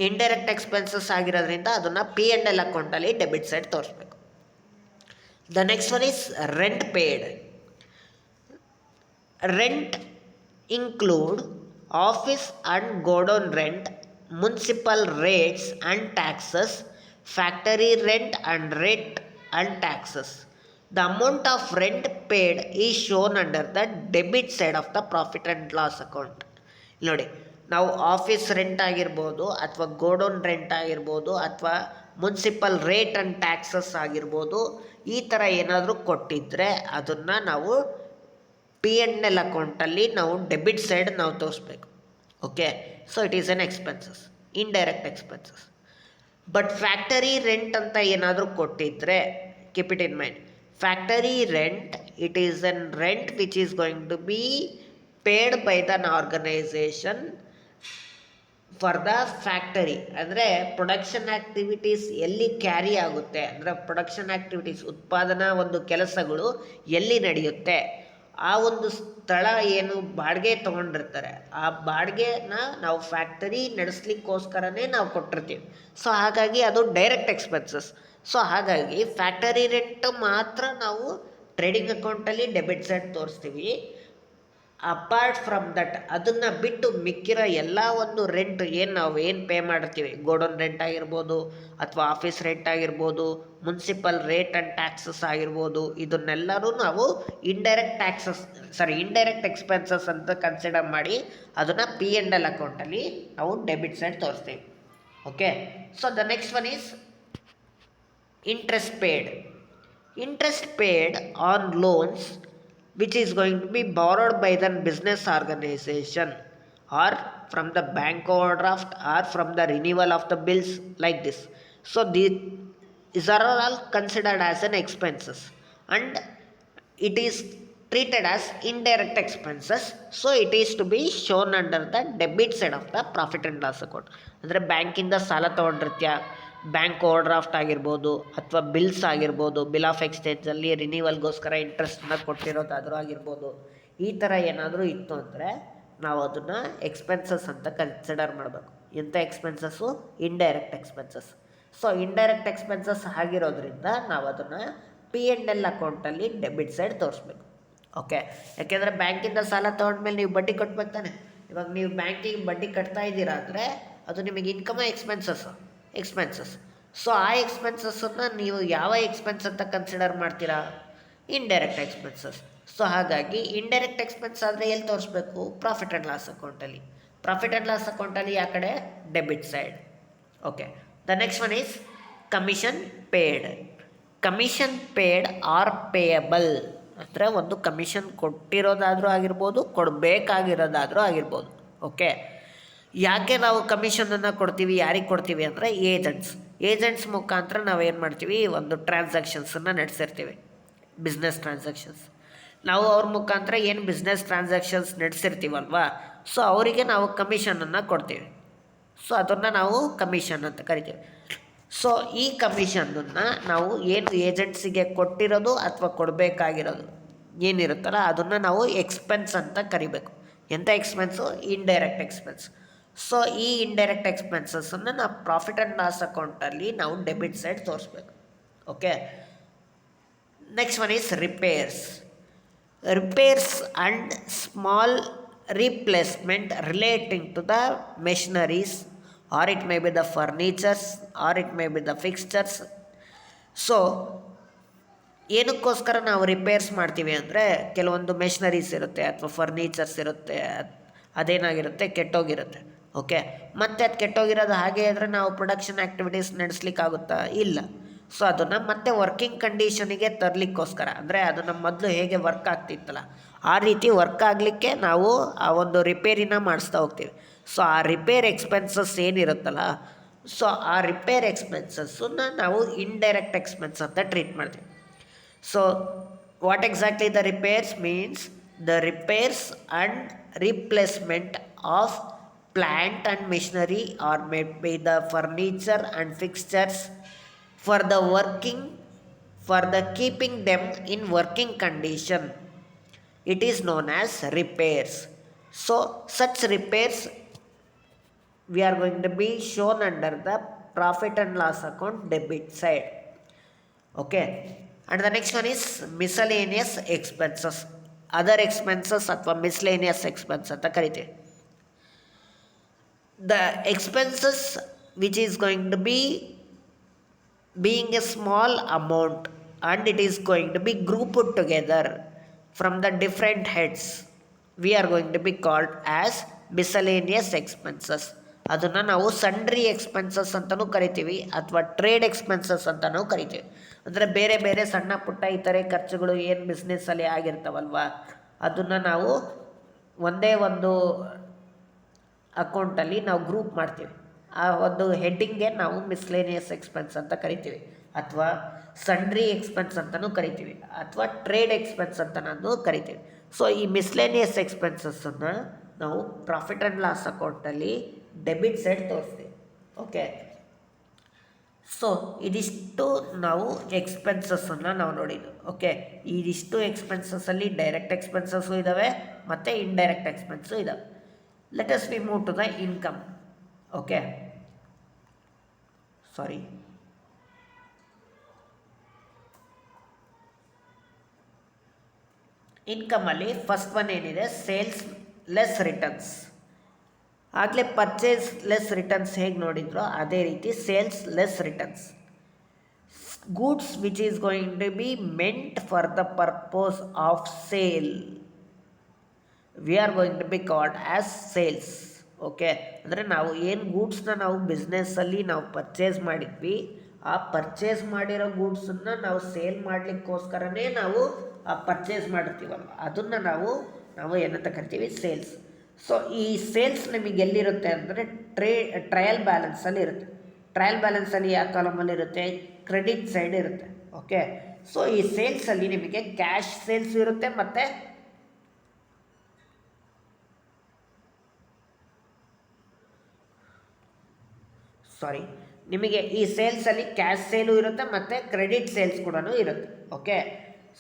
ಇಂಡೈರೆಕ್ಟ್ ಎಕ್ಸ್ಪೆನ್ಸಸ್ ಆಗಿರೋದ್ರಿಂದ ಅದನ್ನು P&L ಅಕೌಂಟಲ್ಲಿ ಡೆಬಿಟ್ ಸೈಡ್ ತೋರಿಸ್ಬೇಕು. The next one is rent paid. Rent include office and godown rent, municipal rates and taxes, factory rent and rent and taxes. The amount of rent paid is shown under the debit side of the profit and loss account. ನೋಡಿ, ನಾವು office rent ಆಗಿರ್ಬೋದು, ಅಥವಾ godown rent ಆಗಿರ್ಬೋದು, ಅಥವಾ municipal rate and taxes ಆಗಿರ್ಬೋದು, ಈ ಥರ ಏನಾದರೂ ಕೊಟ್ಟಿದ್ದರೆ ಅದನ್ನು ನಾವು ಪಿ ಎನ್ ಎಲ್ ಅಕೌಂಟಲ್ಲಿ ನಾವು ಡೆಬಿಟ್ ಸೈಡ್ ನಾವು ತೋರಿಸ್ಬೇಕು. Okay, so it is an expenses, indirect expenses. But factory rent ಅಂತ ಏನಾದರೂ ಕೊಟ್ಟಿದ್ದರೆ, keep it in mind, factory rent, it is an rent which is going to be paid by than organisation for the factory. ಅಂದರೆ production activities ಎಲ್ಲಿ carry ಆಗುತ್ತೆ, ಅಂದರೆ production activities, ಉತ್ಪಾದನಾ ಒಂದು ಕೆಲಸಗಳು ಎಲ್ಲಿ ನಡೆಯುತ್ತೆ, ಆ ಒಂದು ಸ್ಥಳ ಏನು ಬಾಡಿಗೆ ತೊಗೊಂಡಿರ್ತಾರೆ, ಆ ಬಾಡಿಗೆನ ನಾವು ಫ್ಯಾಕ್ಟರಿ ನಡೆಸ್ಲಿಕ್ಕೋಸ್ಕರನೇ ನಾವು ಕೊಟ್ಟಿರ್ತೀವಿ. ಸೊ ಹಾಗಾಗಿ ಅದು ಡೈರೆಕ್ಟ್ ಎಕ್ಸ್ಪೆನ್ಸಸ್. ಸೊ ಹಾಗಾಗಿ ಫ್ಯಾಕ್ಟರಿ ರೆಂಟ್ ಮಾತ್ರ ನಾವು ಟ್ರೇಡಿಂಗ್ ಅಕೌಂಟಲ್ಲಿ ಡೆಬಿಟ್ ಸೈಡ್ ತೋರಿಸ್ತೀವಿ. ಅಪಾರ್ಟ್ ಫ್ರಮ್ ದಟ್, ಅದನ್ನು ಬಿಟ್ಟು ಮಿಕ್ಕಿರೋ ಎಲ್ಲ ಒಂದು ರೆಂಟ್ ನಾವು ಏನು ಪೇ ಮಾಡ್ತೀವಿ, ಗೋಡೌನ್ ರೆಂಟ್ ಆಗಿರ್ಬೋದು, ಅಥವಾ ಆಫೀಸ್ ರೆಂಟ್ ಆಗಿರ್ಬೋದು, ಮುನ್ಸಿಪಲ್ ರೇಟ್ ಆ್ಯಂಡ್ ಟ್ಯಾಕ್ಸಸ್ ಆಗಿರ್ಬೋದು, ಇದನ್ನೆಲ್ಲರೂ ನಾವು ಇಂಡೈರೆಕ್ಟ್ ಎಕ್ಸ್ಪೆನ್ಸಸ್ ಅಂತ ಕನ್ಸಿಡರ್ ಮಾಡಿ ಅದನ್ನು ಪಿ ಎನ್ ಎಲ್ ಅಕೌಂಟಲ್ಲಿ ನಾವು ಡೆಬಿಟ್ ಸೈಡ್ ತೋರಿಸ್ತೀವಿ. Okay, so the next one is interest paid on loans which is going to be borrowed by the business organization or from the bank overdraft or from the renewal of the bills, like this. So these are all considered as an expenses and it is treated as indirect expenses. So it is to be shown under the debit side of the profit and loss account. ಅಂದರೆ ಬ್ಯಾಂಕಿಂದ ಸಾಲ ತೊಗೊಂಡಿರ್ತೀಯ, bank over draft ಆಗಿರ್ಬೋದು, ಅಥವಾ bills ಆಗಿರ್ಬೋದು, bill of ಎಕ್ಸ್ಚೇಂಜಲ್ಲಿ ರಿನ್ಯೂವಲ್ಗೋಸ್ಕರ ಇಂಟ್ರೆಸ್ಟನ್ನ ಕೊಟ್ಟಿರೋದಾದರೂ ಆಗಿರ್ಬೋದು, ಈ ಥರ ಏನಾದರೂ ಇತ್ತು ಅಂದರೆ ನಾವು ಅದನ್ನು ಎಕ್ಸ್ಪೆನ್ಸಸ್ ಅಂತ ಕನ್ಸಿಡರ್ ಮಾಡಬೇಕು. ಎಂಥ expenses? Indirect expenses. So indirect expenses ಆಗಿರೋದ್ರಿಂದ ನಾವು ಅದನ್ನು ಪಿ ಎನ್ ಎಲ್ ಅಕೌಂಟಲ್ಲಿ ಡೆಬಿಟ್ ಸೈಡ್ ತೋರಿಸ್ಬೇಕು. ಓಕೆ, ಯಾಕೆಂದರೆ ಬ್ಯಾಂಕಿಂದ ಸಾಲ ತೊಗೊಂಡ್ಮೇಲೆ ನೀವು ಬಡ್ಡಿ ಕಟ್ಬೇಕು ತಾನೆ. ಇವಾಗ ನೀವು ಬ್ಯಾಂಕಿಗೆ ಬಡ್ಡಿ ಕಟ್ತಾ ಇದ್ದೀರಾ ಅಂದರೆ ಅದು ನಿಮಗೆ ಇನ್ಕಮ ಎಕ್ಸ್ಪೆನ್ಸಸ್. ಸೊ ಆ ಎಕ್ಸ್ಪೆನ್ಸಸ್ಸನ್ನು ನೀವು ಯಾವ ಎಕ್ಸ್ಪೆನ್ಸ್ ಅಂತ ಕನ್ಸಿಡರ್ ಮಾಡ್ತೀರಾ? Indirect expenses. ಸೊ ಹಾಗಾಗಿ ಇಂಡೈರೆಕ್ಟ್ ಎಕ್ಸ್ಪೆನ್ಸ್ ಆದರೆ ಎಲ್ಲಿ ತೋರಿಸ್ಬೇಕು? ಪ್ರಾಫಿಟ್ ಆ್ಯಂಡ್ ಲಾಸ್ ಅಕೌಂಟಲ್ಲಿ. ಪ್ರಾಫಿಟ್ ಆ್ಯಂಡ್ ಲಾಸ್ ಅಕೌಂಟಲ್ಲಿ ಆ ಕಡೆ debit side. Okay, the next one is commission paid or payable. ಅಂದರೆ ಒಂದು ಕಮಿಷನ್ ಕೊಟ್ಟಿರೋದಾದರೂ ಆಗಿರ್ಬೋದು, ಕೊಡಬೇಕಾಗಿರೋದಾದರೂ ಆಗಿರ್ಬೋದು. ಓಕೆ, ಯಾಕೆ ನಾವು ಕಮಿಷನನ್ನು ಕೊಡ್ತೀವಿ, ಯಾರಿಗೆ ಕೊಡ್ತೀವಿ ಅಂದರೆ ಏಜೆಂಟ್ಸ್ ಮುಖಾಂತರ ನಾವು ಏನು ಮಾಡ್ತೀವಿ, ಒಂದು ಟ್ರಾನ್ಸಾಕ್ಷನ್ಸನ್ನು ನಡೆಸಿರ್ತೀವಿ, ಬಿಸ್ನೆಸ್ ಟ್ರಾನ್ಸಾಕ್ಷನ್ಸ್. ನಾವು ಅವ್ರ ಮುಖಾಂತರ ಏನು ಬಿಸ್ನೆಸ್ ಟ್ರಾನ್ಸಾಕ್ಷನ್ಸ್ ನಡೆಸಿರ್ತೀವಲ್ವ, ಸೊ ಅವರಿಗೆ ನಾವು ಕಮಿಷನನ್ನು ಕೊಡ್ತೀವಿ. ಸೊ ಅದನ್ನು ನಾವು ಕಮಿಷನ್ ಅಂತ ಕರಿತೀವಿ. ಸೊ ಈ ಕಮಿಷನನ್ನು ನಾವು ಏನು ಏಜೆಂಟ್ಸಿಗೆ ಕೊಟ್ಟಿರೋದು ಅಥವಾ ಕೊಡಬೇಕಾಗಿರೋದು ಏನಿರುತ್ತಲ್ಲ ಅದನ್ನು ನಾವು ಎಕ್ಸ್ಪೆನ್ಸ್ ಅಂತ ಕರಿಬೇಕು. ಎಂಥ ಎಕ್ಸ್ಪೆನ್ಸು? Indirect expense. ಸೊ ಈ ಇಂಡೈರೆಕ್ಟ್ ಎಕ್ಸ್ಪೆನ್ಸಸ್ಸನ್ನು ನಾವು ಪ್ರಾಫಿಟ್ ಆ್ಯಂಡ್ ಲಾಸ್ ಅಕೌಂಟಲ್ಲಿ ನಾವು ಡೆಬಿಟ್ ಸೈಡ್ ತೋರಿಸ್ಬೇಕು. Okay, next one is repairs and small replacement relating to the machineries, or it may be the furnitures, or it may be the fixtures. So ಏನಕ್ಕೋಸ್ಕರ ನಾವು repairs ಮಾಡ್ತೀವಿ ಅಂದರೆ ಕೆಲವೊಂದು machineries ಇರುತ್ತೆ ಅಥವಾ ಫರ್ನಿಚರ್ಸ್ ಇರುತ್ತೆ, ಅದೇನಾಗಿರುತ್ತೆ, ಕೆಟ್ಟೋಗಿರುತ್ತೆ. ಓಕೆ, ಮತ್ತು ಅದು ಕೆಟ್ಟೋಗಿರೋದು ಹಾಗೆ ಆದರೆ ನಾವು ಪ್ರೊಡಕ್ಷನ್ ಆ್ಯಕ್ಟಿವಿಟೀಸ್ ನಡೆಸ್ಲಿಕ್ಕಾಗುತ್ತಾ? ಇಲ್ಲ. ಸೊ ಅದನ್ನು ಮತ್ತೆ ವರ್ಕಿಂಗ್ ಕಂಡೀಷನಿಗೆ ತರಲಿಕ್ಕೋಸ್ಕರ, ಅಂದರೆ ಅದನ್ನು ಮೊದಲು ಹೇಗೆ ವರ್ಕ್ ಆಗ್ತಿತ್ತಲ್ಲ ಆ ರೀತಿ ವರ್ಕ್ ಆಗಲಿಕ್ಕೆ ನಾವು ಆ ಒಂದು ರಿಪೇರಿನ ಮಾಡಿಸ್ತಾ ಹೋಗ್ತೀವಿ. ಸೊ ಆ ರಿಪೇರ್ ಎಕ್ಸ್ಪೆನ್ಸಸ್ ಏನಿರುತ್ತಲ್ಲ, ಸೊ ಆ ರಿಪೇರ್ ಎಕ್ಸ್ಪೆನ್ಸಸ್ಸನ್ನು ನಾವು ಇಂಡೈರೆಕ್ಟ್ ಎಕ್ಸ್ಪೆನ್ಸ್ ಅಂತ ಟ್ರೀಟ್ ಮಾಡ್ತೀವಿ. So what exactly the repairs means? The repairs and replacement of plant and machinery are made by the furniture and fixtures for the keeping them in working condition. It is known as repairs. So such repairs we are going to be shown under the profit and loss account debit side. Okay, and the next one is miscellaneous expenses. Other expenses ಅಥವಾ miscellaneous expense ಅಂತ ಕರಿತೀವಿ. The expenses which is going to be being a small amount and it is going to be grouped together from the different heads, we are going to be called as miscellaneous expenses. ಅದನ್ನು ನಾವು sundry expenses ಅಂತಲೂ ಕರಿತೀವಿ ಅಥವಾ trade expenses ಅಂತಲೂ ಕರಿತೀವಿ. ಅಂದರೆ ಬೇರೆ ಬೇರೆ ಸಣ್ಣ ಪುಟ್ಟ ಇತರೆ ಖರ್ಚುಗಳು ಏನು ಬಿಸ್ನೆಸ್ಸಲ್ಲಿ ಆಗಿರ್ತಾವಲ್ವ, ಅದನ್ನು ನಾವು ಒಂದೇ ಒಂದು ಅಕೌಂಟಲ್ಲಿ ನಾವು ಗ್ರೂಪ್ ಮಾಡ್ತೀವಿ. ಆ ಒಂದು ಹೆಡ್ಡಿಂಗ್ಗೆ ನಾವು ಮಿಸ್ಲೇನಿಯಸ್ ಎಕ್ಸ್ಪೆನ್ಸ್ ಅಂತ ಕರಿತೀವಿ, ಅಥವಾ ಸಂಡ್ರಿ ಎಕ್ಸ್ಪೆನ್ಸ್ ಅಂತಲೂ ಕರಿತೀವಿ, ಅಥವಾ ಟ್ರೇಡ್ ಎಕ್ಸ್ಪೆನ್ಸ್ ಅಂತ ನಾನು ಕರಿತೀವಿ. ಸೊ ಈ ಮಿಸ್ಲೇನಿಯಸ್ ಎಕ್ಸ್ಪೆನ್ಸಸ್ಸನ್ನು ನಾವು ಪ್ರಾಫಿಟ್ ಆ್ಯಂಡ್ ಲಾಸ್ ಅಕೌಂಟಲ್ಲಿ ಡೆಬಿಟ್ ಸೈಡ್ ತೋರಿಸ್ತೀವಿ. ಓಕೆ, ಸೊ ಇದಿಷ್ಟು ನಾವು ಎಕ್ಸ್ಪೆನ್ಸಸ್ಸನ್ನು ನಾವು ನೋಡಿದ್ದು. ಓಕೆ, ಇದಿಷ್ಟು ಎಕ್ಸ್ಪೆನ್ಸಸ್ಸಲ್ಲಿ ಡೈರೆಕ್ಟ್ ಎಕ್ಸ್ಪೆನ್ಸಸ್ಸು ಇದ್ದಾವೆ ಮತ್ತು ಇಂಡೈರೆಕ್ಟ್ ಎಕ್ಸ್ಪೆನ್ಸು ಇದ್ದಾವೆ. Let us we move to the income. Okay, sorry, ಇನ್ಕಮಲ್ಲಿ ಫಸ್ಟ್ ಒನ್ ಏನಿದೆ, ಸೇಲ್ಸ್ ಲೆಸ್ ರಿಟರ್ನ್ಸ್. ಆಗಲೇ ಪರ್ಚೇಸ್ ಲೆಸ್ ರಿಟರ್ನ್ಸ್ ಹೇಗೆ ನೋಡಿದ್ರೋ ಅದೇ ರೀತಿ sales less returns. Goods which is going to be meant for the purpose of sale, we are going to be called as sales. Okay, ಅಂದರೆ ನಾವು ಏನು ಗೂಡ್ಸ್ನ ನಾವು ಬಿಸ್ನೆಸ್ಸಲ್ಲಿ ನಾವು ಪರ್ಚೇಸ್ ಮಾಡಿದ್ವಿ, ಆ ಪರ್ಚೇಸ್ ಮಾಡಿರೋ ಗೂಡ್ಸನ್ನು ನಾವು ಸೇಲ್ ಮಾಡಲಿಕ್ಕೋಸ್ಕರನೇ ನಾವು ಆ ಪರ್ಚೇಸ್ ಮಾಡಿರ್ತೀವಲ್ಲ, ಅದನ್ನು ನಾವು ಏನಂತ ಕರಿತೀವಿ, ಸೇಲ್ಸ್. ಸೊ ಈ ಸೇಲ್ಸ್ ನಿಮಗೆ ಎಲ್ಲಿರುತ್ತೆ ಅಂದರೆ ಟ್ರಯಲ್ ಬ್ಯಾಲೆನ್ಸಲ್ಲಿ ಇರುತ್ತೆ. ಟ್ರಯಲ್ ಬ್ಯಾಲೆನ್ಸಲ್ಲಿ ಯಾವ ಕಾಲಮಲ್ಲಿ ಇರುತ್ತೆ, ಕ್ರೆಡಿಟ್ ಸೈಡ್ ಇರುತ್ತೆ. ಓಕೆ, ಸೊ ಈ ಸೇಲ್ಸಲ್ಲಿ ನಿಮಗೆ ಕ್ಯಾಶ್ ಸೇಲ್ಸ್ ಇರುತ್ತೆ ಮತ್ತು ನಿಮಗೆ ಈ ಸೇಲ್ಸಲ್ಲಿ ಕ್ಯಾಶ್ ಸೇಲು ಇರುತ್ತೆ ಮತ್ತು ಕ್ರೆಡಿಟ್ ಸೇಲ್ಸ್ ಕೂಡ ಇರುತ್ತೆ. ಓಕೆ,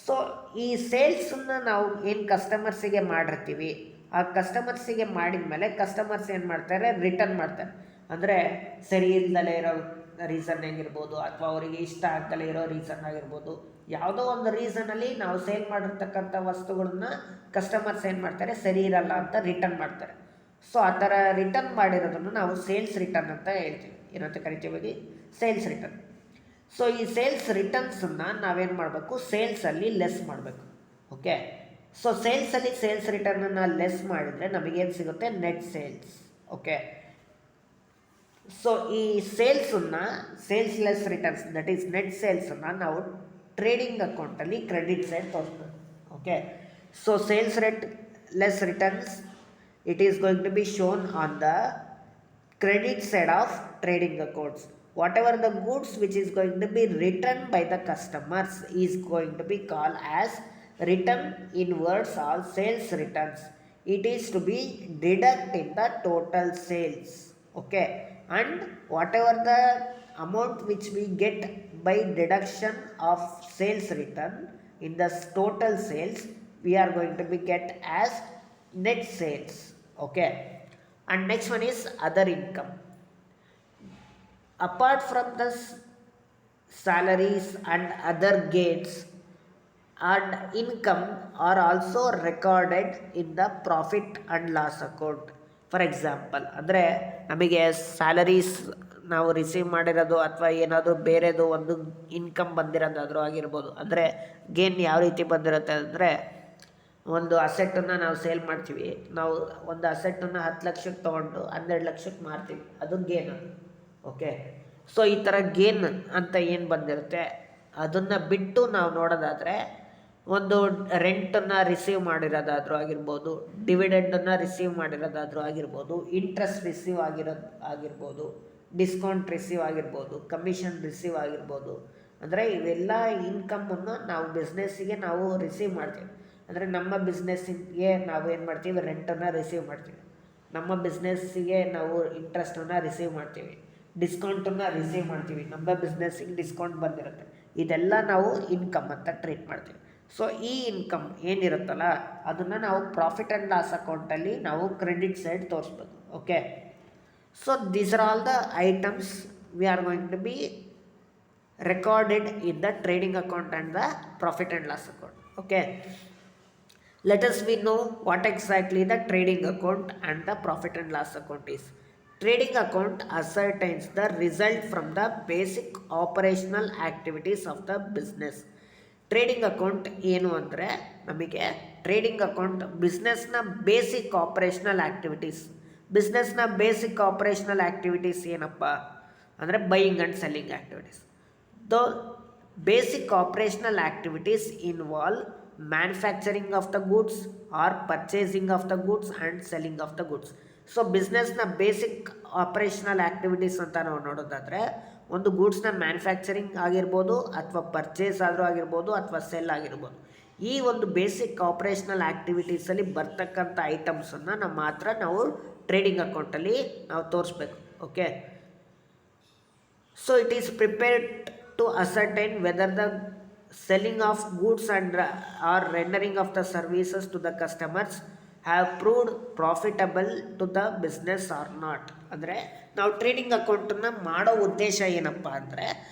ಸೊ ಈ ಸೇಲ್ಸನ್ನು ನಾವು ಏನು ಕಸ್ಟಮರ್ಸಿಗೆ ಮಾಡಿರ್ತೀವಿ, ಆ ಕಸ್ಟಮರ್ಸಿಗೆ ಮಾಡಿದ ಮೇಲೆ ಕಸ್ಟಮರ್ಸ್ ಏನು ಮಾಡ್ತಾರೆ, ರಿಟರ್ನ್ ಮಾಡ್ತಾರೆ. ಅಂದರೆ ಸರಿ ಇಲ್ಲದಲೇ ಇರೋ ರೀಸನ್ ಆಗಿರ್ಬೋದು, ಅಥವಾ ಅವರಿಗೆ ಇಷ್ಟ ಆಗ್ದಲೇ ಇರೋ ರೀಸನ್ ಆಗಿರ್ಬೋದು, ಯಾವುದೋ ಒಂದು ರೀಸನಲ್ಲಿ ನಾವು ಸೇಲ್ ಮಾಡಿರ್ತಕ್ಕಂಥ ವಸ್ತುಗಳನ್ನ ಕಸ್ಟಮರ್ಸ್ ಏನು ಮಾಡ್ತಾರೆ, ಸರಿ ಇರಲ್ಲ ಅಂತ ರಿಟರ್ನ್ ಮಾಡ್ತಾರೆ. ಸೊ ಆ ಥರ ರಿಟರ್ನ್ ಮಾಡಿರೋದನ್ನು ನಾವು ಸೇಲ್ಸ್ ರಿಟರ್ನ್ ಅಂತ ಹೇಳ್ತೀವಿ, ಏನಂತ ಕರಿತೀವಿ, ಸೇಲ್ಸ್ ರಿಟರ್ನ್. ಸೊ ಈ ಸೇಲ್ಸ್ ರಿಟರ್ನ್ಸನ್ನು ನಾವೇನು ಮಾಡಬೇಕು, ಸೇಲ್ಸಲ್ಲಿ ಲೆಸ್ ಮಾಡಬೇಕು. ಓಕೆ, ಸೊ ಸೇಲ್ಸಲ್ಲಿ ಸೇಲ್ಸ್ ರಿಟರ್ನನ್ನು ಲೆಸ್ ಮಾಡಿದರೆ ನಮಗೇನು ಸಿಗುತ್ತೆ, ನೆಟ್ ಸೇಲ್ಸ್. ಓಕೆ, ಸೊ ಈ ಸೇಲ್ಸನ್ನು sales less returns, that is net ಸೇಲ್ಸನ್ನು ನಾವು ಟ್ರೇಡಿಂಗ್ ಅಕೌಂಟಲ್ಲಿ ಕ್ರೆಡಿಟ್ ಸೈಡ್ ತೋರಿಸ್ಬೇಕು. Okay, so sales less returns, it is going to be shown on the credit side of trading accounts. Whatever the goods which is going to be returned by the customers is going to be called as return inwards or sales returns. It is to be deduct in the total sales. Okay, and whatever the amount which we get by deduction of sales return in the total sales, we are going to be get as net sales. Okay, and next one is other income. Apart from the salaries and other gains and income are also recorded in the profit and loss account. For example, ಅಂದರೆ ನಮಗೆ salaries ನಾವು receive ಮಾಡಿರೋದು ಅಥವಾ ಏನಾದರೂ ಬೇರೆದು ಒಂದು income ಬಂದಿರೋದಾದರೂ ಆಗಿರ್ಬೋದು. ಅಂದರೆ ಗೇನ್ ಯಾವ ರೀತಿ ಬಂದಿರುತ್ತೆ ಅಂದರೆ, ಒಂದು ಅಸೆಟ್ಟನ್ನು ನಾವು ಸೇಲ್ ಮಾಡ್ತೀವಿ, ನಾವು ಒಂದು ಅಸೆಟ್ಟನ್ನು 10 ಲಕ್ಷಕ್ಕೆ ತೊಗೊಂಡು 12 ಲಕ್ಷಕ್ಕೆ ಮಾರ್ತೀವಿ, ಅದು ಗೇನ್. ಅದು ಓಕೆ, ಸೊ ಈ ಥರ ಗೇನ್ ಅಂತ ಏನು ಬಂದಿರುತ್ತೆ ಅದನ್ನು ಬಿಟ್ಟು ನಾವು ನೋಡೋದಾದರೆ, ಒಂದು ರೆಂಟನ್ನು ರಿಸೀವ್ ಮಾಡಿರೋದಾದರೂ ಆಗಿರ್ಬೋದು, ಡಿವಿಡೆಂಡನ್ನು ರಿಸೀವ್ ಮಾಡಿರೋದಾದರೂ ಆಗಿರ್ಬೋದು, ಇಂಟ್ರೆಸ್ಟ್ ರಿಸೀವ್ ಆಗಿರ್ಬೋದು, ಡಿಸ್ಕೌಂಟ್ ರಿಸೀವ್ ಆಗಿರ್ಬೋದು, ಕಮಿಷನ್ ರಿಸೀವ್ ಆಗಿರ್ಬೋದು. ಅಂದರೆ ಇವೆಲ್ಲ ಇನ್ಕಮನ್ನು ನಾವು ಬಿಸ್ನೆಸ್ಸಿಗೆ ನಾವು ರಿಸೀವ್ ಮಾಡ್ತೀವಿ. ಅಂದರೆ ನಮ್ಮ ಬಿಸ್ನೆಸ್ಸಿಗೆ ನಾವು ಏನು ಮಾಡ್ತೀವಿ, ರೆಂಟನ್ನು ರಿಸೀವ್ ಮಾಡ್ತೀವಿ, ನಮ್ಮ ಬಿಸ್ನೆಸ್ಸಿಗೆ ನಾವು ಇಂಟ್ರೆಸ್ಟನ್ನು ರಿಸೀವ್ ಮಾಡ್ತೀವಿ, ಡಿಸ್ಕೌಂಟನ್ನು ರಿಸೀವ್ ಮಾಡ್ತೀವಿ, ನಮ್ಮ ಬಿಸ್ನೆಸ್ಸಿಗೆ ಡಿಸ್ಕೌಂಟ್ ಬಂದಿರುತ್ತೆ. ಇದೆಲ್ಲ ನಾವು ಇನ್ಕಮ್ ಅಂತ ಟ್ರೀಟ್ ಮಾಡ್ತೀವಿ. ಸೊ ಈ ಇನ್ಕಮ್ ಏನಿರುತ್ತಲ್ಲ ಅದನ್ನು ನಾವು ಪ್ರಾಫಿಟ್ ಆ್ಯಂಡ್ ಲಾಸ್ ಅಕೌಂಟಲ್ಲಿ ನಾವು ಕ್ರೆಡಿಟ್ ಸೈಡ್ ತೋರಿಸ್ಬೇಕು. Okay, so these are all the items we are going to be recorded in the trading account and the profit and loss account. Okay, let us we know what exactly the trading account and the profit and loss account is. Trading account ascertains the result from the basic operational activities of the business. Trading account ಏನು ಅಂದರೆ, ನಮಗೆ trading account ಬಿಸ್ನೆಸ್ನ basic operational activities. ಬಿಸ್ನೆಸ್ನ basic operational activities ಏನಪ್ಪ ಅಂದರೆ buying and selling activities. The basic operational activities involve manufacturing of the goods or purchasing of the goods and selling of the goods. So ಬಿಸ್ನೆಸ್ನ basic operational activities ಅಂತ ನಾವು ನೋಡೋದಾದರೆ, ಒಂದು ಗೂಡ್ಸ್ನ manufacturing ಆಗಿರ್ಬೋದು, ಅಥವಾ purchase ಆದರೂ ಆಗಿರ್ಬೋದು, ಅಥವಾ ಸೆಲ್ ಆಗಿರ್ಬೋದು. ಈ ಒಂದು ಬೇಸಿಕ್ ಆಪರೇಷನಲ್ ಆ್ಯಕ್ಟಿವಿಟೀಸಲ್ಲಿ ಬರ್ತಕ್ಕಂಥ ಐಟಮ್ಸನ್ನು ನಾವು ಮಾತ್ರ ನಾವು ಟ್ರೇಡಿಂಗ್ ಅಕೌಂಟಲ್ಲಿ ನಾವು ತೋರಿಸ್ಬೇಕು. Okay, so it is prepared to ascertain whether the selling of goods and or rendering of the services to the customers have proved profitable to the business or not. ಅಂದರೆ ನಾವು trading ಅಕೌಂಟನ್ನು ಮಾಡೋ ಉದ್ದೇಶ ಏನಪ್ಪ ಅಂದರೆ,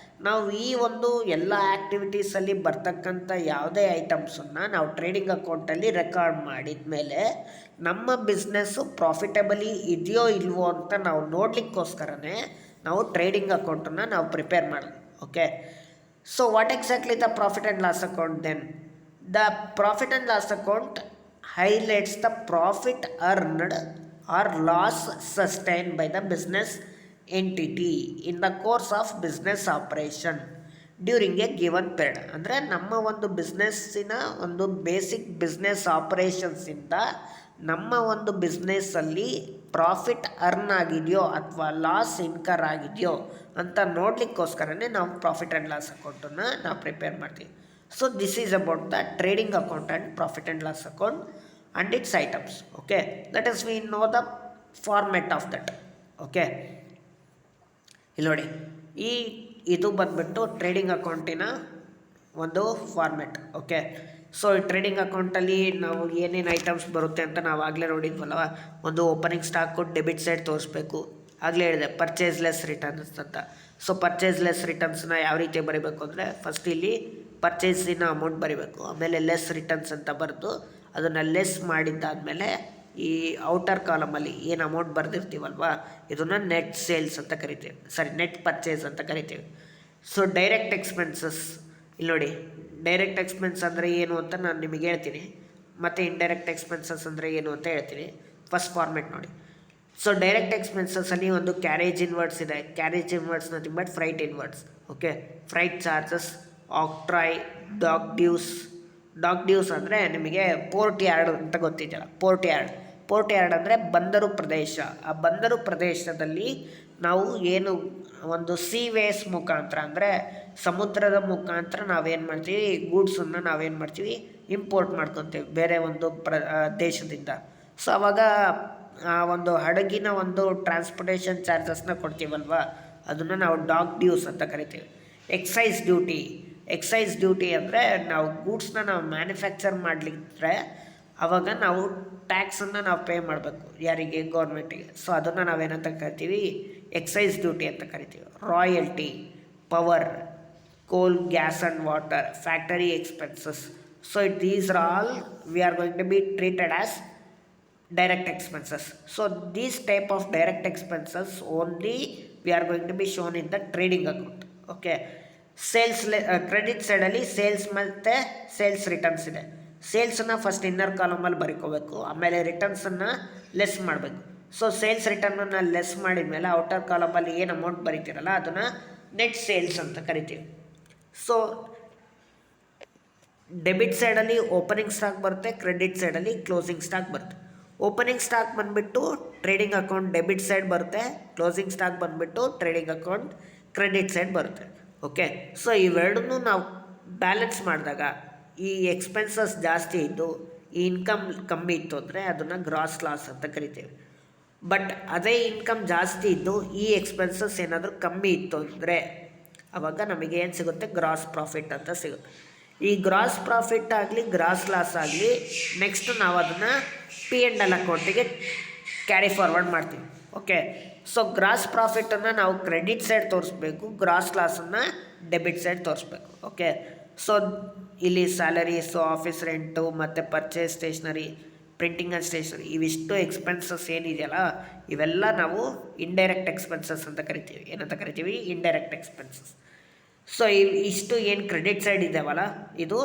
ನಾವು ಈ ಒಂದು ಎಲ್ಲ ಆ್ಯಕ್ಟಿವಿಟೀಸಲ್ಲಿ ಬರ್ತಕ್ಕಂಥ ಯಾವುದೇ ಐಟಮ್ಸನ್ನು ನಾವು ಟ್ರೇಡಿಂಗ್ ಅಕೌಂಟಲ್ಲಿ ರೆಕಾರ್ಡ್ ಮಾಡಿದ ಮೇಲೆ ನಮ್ಮ ಬಿಸ್ನೆಸ್ಸು ಪ್ರಾಫಿಟಬಲಿ ಇದೆಯೋ ಇಲ್ವೋ ಅಂತ ನಾವು ನೋಡಲಿಕ್ಕೋಸ್ಕರನೇ ನಾವು ಟ್ರೇಡಿಂಗ್ ಅಕೌಂಟನ್ನು ನಾವು ಪ್ರಿಪೇರ್ ಮಾಡೋದು. Okay, so what exactly the profit and loss account then? The profit and loss account highlights the profit earned or loss sustained by the business entity in the course of business operation during a given period. ಅಂದರೆ ನಮ್ಮ ಒಂದು ಬಿಸ್ನೆಸ್ಸಿನ ಒಂದು basic business ಆಪರೇಷನ್ಸಿಂದ ನಮ್ಮ ಒಂದು ಬಿಸ್ನೆಸ್ಸಲ್ಲಿ profit earn ಆಗಿದೆಯೋ ಅಥವಾ loss incur ಆಗಿದೆಯೋ ಅಂತ ನೋಡಲಿಕ್ಕೋಸ್ಕರನೇ ನಾವು ಪ್ರಾಫಿಟ್ ಆ್ಯಂಡ್ ಲಾಸ್ ಅಕೌಂಟನ್ನು ನಾವು ಪ್ರಿಪೇರ್ ಮಾಡ್ತೀವಿ. So this is about the trading account and profit and loss account and it's items. Okay, that is we know the format of that. Okay, ಇಲ್ಲಿ ನೋಡಿ, ಇದು ಬಂದುಬಿಟ್ಟು ಟ್ರೇಡಿಂಗ್ ಅಕೌಂಟಿನ ಒಂದು ಫಾರ್ಮೆಟ್. ಓಕೆ, ಸೊ ಈ ಟ್ರೇಡಿಂಗ್ ಅಕೌಂಟಲ್ಲಿ ನಾವು ಏನೇನು ಐಟಮ್ಸ್ ಬರುತ್ತೆ ಅಂತ ನಾವು ಆಗಲೇ ನೋಡಿದ್ವಲ್ವ. ಒಂದು ಓಪನಿಂಗ್ ಸ್ಟಾಕು ಡೆಬಿಟ್ ಸೈಡ್ ತೋರಿಸ್ಬೇಕು. ಆಗಲೇ ಹೇಳಿದೆ ಪರ್ಚೇಸ್ಲೆಸ್ ರಿಟರ್ನ್ಸ್ ಅಂತ. ಸೊ ಪರ್ಚೇಸ್ಲೆಸ್ ರಿಟರ್ನ್ಸ್ನ ಯಾವ ರೀತಿ ಬರೀಬೇಕು ಅಂದರೆ, ಫಸ್ಟ್ ಇಲ್ಲಿ ಪರ್ಚೇಸಿನ ಅಮೌಂಟ್ ಬರೀಬೇಕು, ಆಮೇಲೆ ಲೆಸ್ ರಿಟರ್ನ್ಸ್ ಅಂತ ಬರೆದು ಅದನ್ನು ಲೆಸ್ ಮಾಡಿದ್ದಾದಮೇಲೆ ಈ ಔಟರ್ ಕಾಲಮಲ್ಲಿ ಏನು ಅಮೌಂಟ್ ಬರೆದಿರ್ತೀವಲ್ವ, ಇದನ್ನು ನೆಟ್ ಸೇಲ್ಸ್ ಅಂತ ಕರಿತೀವಿ, ನೆಟ್ ಪರ್ಚೇಸ್ ಅಂತ ಕರಿತೀವಿ. ಸೊ ಡೈರೆಕ್ಟ್ ಎಕ್ಸ್ಪೆನ್ಸಸ್, ಇಲ್ಲಿ ನೋಡಿ, ಡೈರೆಕ್ಟ್ ಎಕ್ಸ್ಪೆನ್ಸ್ ಅಂದರೆ ಏನು ಅಂತ ನಾನು ನಿಮಗೆ ಹೇಳ್ತೀನಿ, ಮತ್ತು ಇಂಡೈರೆಕ್ಟ್ ಎಕ್ಸ್ಪೆನ್ಸಸ್ ಅಂದರೆ ಏನು ಅಂತ ಹೇಳ್ತೀನಿ. ಫಸ್ಟ್ ಫಾರ್ಮೆಟ್ ನೋಡಿ. ಸೊ ಡೈರೆಕ್ಟ್ ಎಕ್ಸ್ಪೆನ್ಸಸ್ಸಲ್ಲಿ ಒಂದು ಕ್ಯಾರೇಜ್ ಇನ್ವರ್ಡ್ಸ್ ಇದೆ. Carriage inwards nothing but freight inwards. Okay, freight charges, octroi, dock dues ಅಂದರೆ ನಿಮಗೆ ಪೋರ್ಟ್ ಯಾರ್ಡ್ ಅಂತ ಗೊತ್ತಿದೆಯಲ್ಲ, ಪೋರ್ಟ್ ಯಾರ್ಡ್ ಅಂದರೆ ಬಂದರು ಪ್ರದೇಶ. ಆ ಬಂದರು ಪ್ರದೇಶದಲ್ಲಿ ನಾವು ಏನು ಒಂದು ಸೀವೇಸ್ ಮುಖಾಂತರ ಅಂದರೆ ಸಮುದ್ರದ ಮುಖಾಂತರ ನಾವೇನು ಮಾಡ್ತೀವಿ, ಗೂಡ್ಸನ್ನು ನಾವೇನು ಮಾಡ್ತೀವಿ, ಇಂಪೋರ್ಟ್ ಮಾಡ್ಕೊತೀವಿ ಬೇರೆ ಒಂದು ದೇಶದಿಂದ. ಸೊ ಆವಾಗ ಆ ಒಂದು ಹಡಗಿನ ಒಂದು ಟ್ರಾನ್ಸ್ಪೋರ್ಟೇಷನ್ ಚಾರ್ಜಸ್ನ ಕೊಡ್ತೀವಲ್ವ, ಅದನ್ನು ನಾವು ಡಾಕ್ ಡ್ಯೂಸ್ ಅಂತ ಕರಿತೀವಿ. ಎಕ್ಸೈಸ್ ಡ್ಯೂಟಿ ಅಂದರೆ ನಾವು ಗೂಡ್ಸ್ನ ನಾವು ಮ್ಯಾನುಫ್ಯಾಕ್ಚರ್ ಮಾಡಲಿಕ್ಕೆ ಆವಾಗ ನಾವು ಟ್ಯಾಕ್ಸನ್ನು ನಾವು ಪೇ ಮಾಡಬೇಕು, ಯಾರಿಗೆ, ಗೌರ್ಮೆಂಟಿಗೆ. ಸೊ ಅದನ್ನು ನಾವೇನಂತ ಕರಿತೀವಿ, ಎಕ್ಸೈಸ್ ಡ್ಯೂಟಿ ಅಂತ ಕರಿತೀವಿ. Royalty, power, coal, gas and water, factory expenses. So these are all we are going to be treated as direct expenses. So these type of direct expenses only we are going to be shown in the trading account. Okay, sales credit ಸೈಡಲ್ಲಿ sales ಮತ್ತು sales returns ಇದೆ. ಸೇಲ್ಸನ್ನು first inner ಕಾಲಮಲ್ಲಿ ಬರೀಕೋಬೇಕು, ಆಮೇಲೆ ರಿಟರ್ನ್ಸನ್ನು less ಮಾಡಬೇಕು. So sales ರಿಟರ್ನನ್ನು less ಮಾಡಿದ ಮೇಲೆ outer ಕಾಲಮಲ್ಲಿ ಏನು amount ಬರೀತಿರಲ್ಲ ಅದನ್ನು ನೆಟ್ ಸೇಲ್ಸ್ ಅಂತ ಕರಿತೀವಿ. ಸೊ ಡೆಬಿಟ್ ಸೈಡಲ್ಲಿ ಓಪನಿಂಗ್ ಸ್ಟಾಕ್ ಬರುತ್ತೆ, ಕ್ರೆಡಿಟ್ ಸೈಡಲ್ಲಿ ಕ್ಲೋಸಿಂಗ್ ಸ್ಟಾಕ್ ಬರುತ್ತೆ. ಓಪನಿಂಗ್ ಸ್ಟಾಕ್ ಬಂದುಬಿಟ್ಟು ಟ್ರೇಡಿಂಗ್ ಅಕೌಂಟ್ ಡೆಬಿಟ್ ಸೈಡ್ ಬರುತ್ತೆ, ಕ್ಲೋಸಿಂಗ್ ಸ್ಟಾಕ್ ಬಂದುಬಿಟ್ಟು ಟ್ರೇಡಿಂಗ್ ಅಕೌಂಟ್ ಕ್ರೆಡಿಟ್ ಸೈಡ್ ಬರುತ್ತೆ. ಓಕೆ, ಸೊ ಇವೆರಡನ್ನೂ ನಾವು ಬ್ಯಾಲೆನ್ಸ್ ಮಾಡಿದಾಗ ಈ ಎಕ್ಸ್ಪೆನ್ಸಸ್ ಜಾಸ್ತಿ ಇದ್ದು ಈ ಇನ್ಕಮ್ ಕಮ್ಮಿ ಇತ್ತು ಅಂದರೆ ಅದನ್ನು ಗ್ರಾಸ್ ಲಾಸ್ ಅಂತ ಕರಿತೀವಿ. ಬಟ್ ಅದೇ ಇನ್ಕಮ್ ಜಾಸ್ತಿ ಇದ್ದು ಈ ಎಕ್ಸ್ಪೆನ್ಸಸ್ ಏನಾದರೂ ಕಮ್ಮಿ ಇತ್ತು ಅಂದರೆ ಆವಾಗ ನಮಗೆ ಏನು ಸಿಗುತ್ತೆ, ಗ್ರಾಸ್ ಪ್ರಾಫಿಟ್ ಅಂತ ಸಿಗುತ್ತೆ. ಈ ಗ್ರಾಸ್ ಪ್ರಾಫಿಟ್ ಆಗಲಿ ಗ್ರಾಸ್ ಲಾಸ್ ಆಗಲಿ ನೆಕ್ಸ್ಟ್ ನಾವು ಅದನ್ನು P&L ಅಕೌಂಟಿಗೆ ಕ್ಯಾರಿ ಫಾರ್ವರ್ಡ್ ಮಾಡ್ತೀವಿ. ಓಕೆ, ಸೊ ಗ್ರಾಸ್ ಪ್ರಾಫಿಟನ್ನು ನಾವು ಕ್ರೆಡಿಟ್ ಸೈಡ್ ತೋರಿಸ್ಬೇಕು, ಗ್ರಾಸ್ ಲಾಸನ್ನು ಡೆಬಿಟ್ ಸೈಡ್ ತೋರಿಸ್ಬೇಕು. ಓಕೆ, ಸೊ ಇಲ್ಲಿ ಸ್ಯಾಲರೀಸು, ಆಫೀಸ್ ರೆಂಟು ಮತ್ತು purchase stationery, printing and stationery ಇವಿಷ್ಟು ಎಕ್ಸ್ಪೆನ್ಸಸ್ ಏನಿದೆಯಲ್ಲ ಇವೆಲ್ಲ ನಾವು ಇಂಡೈರೆಕ್ಟ್ ಎಕ್ಸ್ಪೆನ್ಸಸ್ ಅಂತ ಕರಿತೀವಿ. ಏನಂತ ಕರಿತೀವಿ, ಇಂಡೈರೆಕ್ಟ್ ಎಕ್ಸ್ಪೆನ್ಸಸ್. ಸೊ ಇಷ್ಟು ಏನು ಕ್ರೆಡಿಟ್ ಸೈಡ್ ಇದೆಯಲ್ಲ ಇದು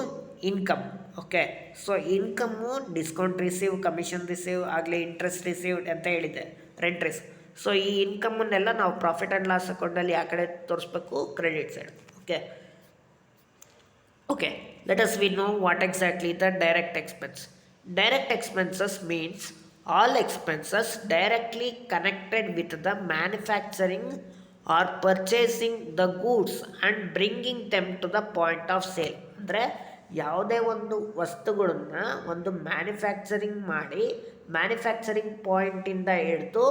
income. Okay, so income discount receive, commission receive ಆಗಲಿ, ಇಂಟ್ರೆಸ್ಟ್ ರಿಸೀವ್ಡ್ ಅಂತ ಹೇಳಿದೆ, ರೆಂಟ್ ರಿಸೀವ್. ಸೊ ಈ ಇನ್ಕಮನ್ನೆಲ್ಲ ನಾವು ಪ್ರಾಫಿಟ್ ಆ್ಯಂಡ್ ಲಾಸ್ ಅಕೌಂಟಲ್ಲಿ ಆ ಕಡೆ ತೋರಿಸ್ಬೇಕು, credit side. Okay Okay, let us we know what exactly the direct expense. Direct expenses means all expenses directly connected with the manufacturing or purchasing the goods and bringing them to the point of sale. ಅಂದರೆ ಯಾವುದೇ ಒಂದು ವಸ್ತುಗಳನ್ನ ಒಂದು manufacturing ಮಾಡಿ manufacturing ಪಾಯಿಂಟಿಂದ ಹಿಡಿದು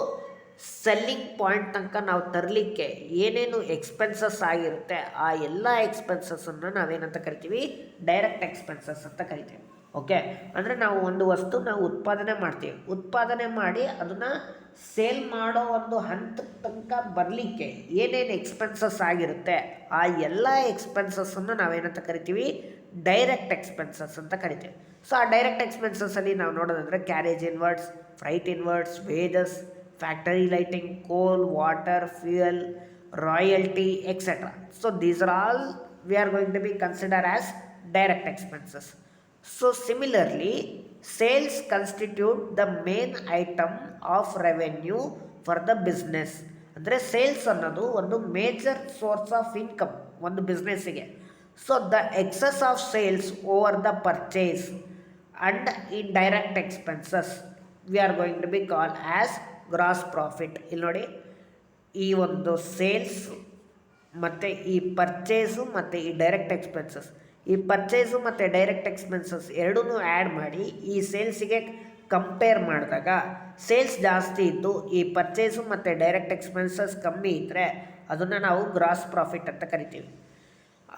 selling point ತನಕ ನಾವು ತರಲಿಕ್ಕೆ ಏನೇನು ಎಕ್ಸ್ಪೆನ್ಸಸ್ ಆಗಿರುತ್ತೆ ಆ ಎಲ್ಲ ಎಕ್ಸ್ಪೆನ್ಸಸ್ಸನ್ನು ನಾವೇನಂತ ಕರಿತೀವಿ, ಡೈರೆಕ್ಟ್ ಎಕ್ಸ್ಪೆನ್ಸಸ್ ಅಂತ ಕರಿತೀವಿ. ಓಕೆ, ಅಂದರೆ ನಾವು ಒಂದು ವಸ್ತುನ ಉತ್ಪಾದನೆ ಮಾಡ್ತೀವಿ, ಉತ್ಪಾದನೆ ಮಾಡಿ ಅದನ್ನು ಸೇಲ್ ಮಾಡೋ ಒಂದು ಹಂತಕ್ಕೆ ತನಕ ಬರಲಿಕ್ಕೆ ಏನೇನು ಎಕ್ಸ್ಪೆನ್ಸಸ್ ಆಗಿರುತ್ತೆ ಆ ಎಲ್ಲ ಎಕ್ಸ್ಪೆನ್ಸಸ್ಸನ್ನು ನಾವೇನಂತ ಕರಿತೀವಿ, ಡೈರೆಕ್ಟ್ ಎಕ್ಸ್ಪೆನ್ಸಸ್ ಅಂತ ಕರಿತೀವಿ. ಸೊ ಆ ಡೈರೆಕ್ಟ್ ಎಕ್ಸ್ಪೆನ್ಸಸ್ಸಲ್ಲಿ ನಾವು ನೋಡೋದಂದರೆ carriage inwards, freight inwards, wages, factory lighting, coal, water, fuel, royalty, etc. So these are all we are going to be considered as direct expenses. So similarly, sales constitute the main item of revenue for the business. ಅಂದರೆ sales ಅನ್ನೋದು ಒಂದು major source of income ಒಂದು ಬಿಸ್ನೆಸ್ಸಿಗೆ. So the excess of sales over the purchase and in direct expenses we are going to be call as gross profit. ಇಲ್ಲಿ ನೋಡಿ, ಈ ಒಂದು sales ಮತ್ತು ಈ ಪರ್ಚೇಸು ಮತ್ತು ಈ ಡೈರೆಕ್ಟ್ ಎಕ್ಸ್ಪೆನ್ಸಸ್, ಈ ಪರ್ಚೇಸು ಮತ್ತು ಡೈರೆಕ್ಟ್ ಎಕ್ಸ್ಪೆನ್ಸಸ್ ಎರಡೂ ಆ್ಯಡ್ ಮಾಡಿ ಈ ಸೇಲ್ಸಿಗೆ ಕಂಪೇರ್ ಮಾಡಿದಾಗ ಸೇಲ್ಸ್ ಜಾಸ್ತಿ ಇದ್ದು ಈ ಪರ್ಚೇಸು ಮತ್ತು ಡೈರೆಕ್ಟ್ ಎಕ್ಸ್ಪೆನ್ಸಸ್ ಕಮ್ಮಿ ಇದ್ದರೆ ಅದನ್ನು ನಾವು ಗ್ರಾಸ್ ಪ್ರಾಫಿಟ್ ಅಂತ ಕರಿತೀವಿ.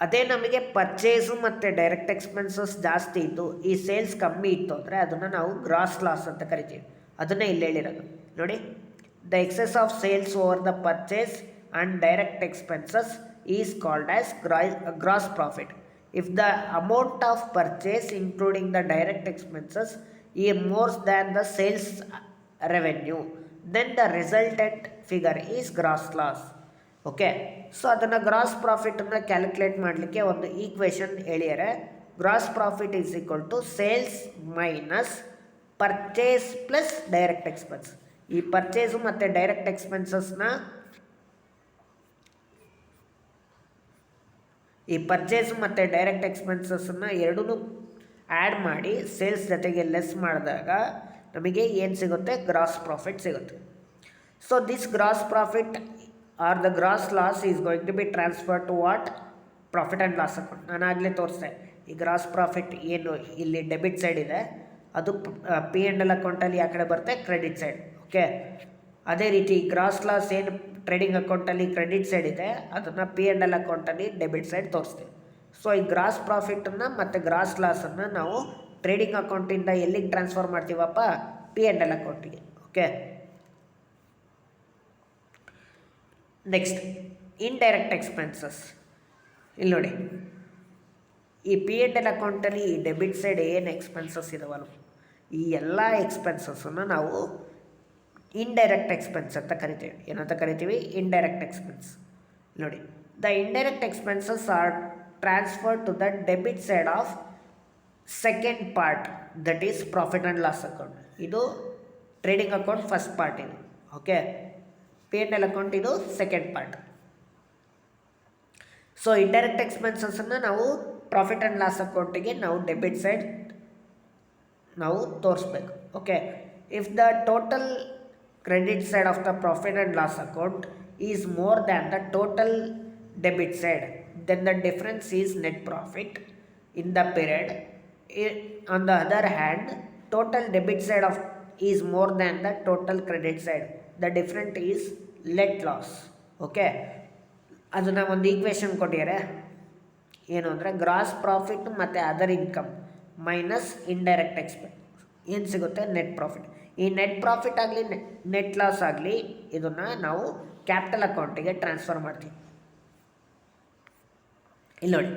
ಅದೇ ನಮಗೆ ಪರ್ಚೇಸು ಮತ್ತು ಡೈರೆಕ್ಟ್ ಎಕ್ಸ್ಪೆನ್ಸಸ್ ಜಾಸ್ತಿ ಇದ್ದು ಈ ಸೇಲ್ಸ್ ಕಮ್ಮಿ ಇತ್ತು ಅಂದರೆ ಅದನ್ನು ನಾವು ಗ್ರಾಸ್ ಲಾಸ್ ಅಂತ ಕರಿತೀವಿ. ಅದನ್ನೇ ಇಲ್ಲಿ ಹೇಳಿರೋದು ನೋಡಿ, the excess of sales over the purchase and direct expenses is called as gross profit. If the amount of purchase including the direct expenses is more than the sales revenue then the resultant figure is gross loss. Okay, so ಅದನ್ನು gross ಪ್ರಾಫಿಟನ್ನು calculate ಮಾಡಲಿಕ್ಕೆ ಒಂದು equation ಹೇಳಿದರೆ, gross profit is equal to sales minus purchase plus direct expense. ಈ purchase ಮತ್ತು direct ಎಕ್ಸ್ಪೆನ್ಸಸ್ನ ಎರಡೂ add ಮಾಡಿ ಸೇಲ್ಸ್ ಜೊತೆಗೆ ಲೆಸ್ ಮಾಡಿದಾಗ ನಮಗೆ ಏನು ಸಿಗುತ್ತೆ, ಗ್ರಾಸ್ ಪ್ರಾಫಿಟ್ ಸಿಗುತ್ತೆ. So this gross profit or the gross loss is going to be transfer to what, profit and loss account. ನಾನು ಆಗಲೇ ತೋರಿಸ್ದೆ, ಈ ಗ್ರಾಸ್ ಪ್ರಾಫಿಟ್ ಏನು ಇಲ್ಲಿ ಡೆಬಿಟ್ ಸೈಡ್ ಇದೆ ಅದು ಪಿ ಆ್ಯಂಡ್ ಎಲ್ ಅಕೌಂಟಲ್ಲಿ ಆ ಕಡೆ ಬರುತ್ತೆ ಕ್ರೆಡಿಟ್ ಸೈಡ್. ಓಕೆ, ಅದೇ ರೀತಿ ಗ್ರಾಸ್ ಲಾಸ್ ಏನು ಟ್ರೇಡಿಂಗ್ ಅಕೌಂಟಲ್ಲಿ ಕ್ರೆಡಿಟ್ ಸೈಡ್ ಇದೆ ಅದನ್ನು ಪಿ ಆ್ಯಂಡ್ ಎಲ್ ಅಕೌಂಟಲ್ಲಿ ಡೆಬಿಟ್ ಸೈಡ್ ತೋರಿಸ್ತೀವಿ. ಸೊ ಈ ಗ್ರಾಸ್ ಪ್ರಾಫಿಟನ್ನು ಮತ್ತು ಗ್ರಾಸ್ ಲಾಸನ್ನು ನಾವು ಟ್ರೇಡಿಂಗ್ ಅಕೌಂಟಿಂದ ಎಲ್ಲಿಗೆ ಟ್ರಾನ್ಸ್ಫರ್ ಮಾಡ್ತೀವಪ್ಪ, ಪಿ ಆ್ಯಂಡ್ ಎಲ್ ಅಕೌಂಟಿಗೆ. Okay, next indirect expenses. ಇಲ್ಲಿ ನೋಡಿ, ಈ ಪಿ ಆ್ಯಂಡ್ ಎಲ್ ಅಕೌಂಟಲ್ಲಿ ಈ ಡೆಬಿಟ್ ಸೈಡ್ ಏನು ಎಕ್ಸ್ಪೆನ್ಸಸ್ ಇದಾವಲ್ಲ ಈ ಎಲ್ಲ ಎಕ್ಸ್ಪೆನ್ಸಸ್ಸನ್ನು ನಾವು ಇಂಡೈರೆಕ್ಟ್ ಎಕ್ಸ್ಪೆನ್ಸ್ ಅಂತ ಕರಿತೀವಿ. ಏನಂತ ಕರಿತೀವಿ, ಇಂಡೈರೆಕ್ಟ್ ಎಕ್ಸ್ಪೆನ್ಸ್. ನೋಡಿ, the indirect expenses are transfer to the debit side of second part, that is profit and loss account. ಇದು ಟ್ರೇಡಿಂಗ್ ಅಕೌಂಟ್ ಫಸ್ಟ್ ಪಾರ್ಟ್ ಇದು. Okay, P and L account ಇದು second part. So indirect ಎಕ್ಸ್ಪೆನ್ಸಸ್ಸನ್ನು ನಾವು profit and loss ಅಕೌಂಟಿಗೆ ನಾವು debit side ನಾವು ತೋರಿಸ್ಬೇಕು. Okay, if the total credit side of the profit and loss account is more than the total debit side, then the difference is net profit in the period. On the other hand, total debit side of is more than the total credit side, the different is net loss. Okay, ಅದನ್ನು ಒಂದು equation ಕೊಟ್ಟಿದ್ದಾರೆ, ಏನು ಅಂದರೆ gross profit ಮತ್ತು other income minus indirect expense ಏನು ಸಿಗುತ್ತೆ, net profit. ಈ net profit ಆಗಲಿ ನೆಟ್ ಲಾಸ್ ಆಗಲಿ ಇದನ್ನು ನಾವು ಕ್ಯಾಪಿಟಲ್ ಅಕೌಂಟಿಗೆ ಟ್ರಾನ್ಸ್ಫರ್ ಮಾಡ್ತೀವಿ. ಇಲ್ಲಿ ನೋಡಿ,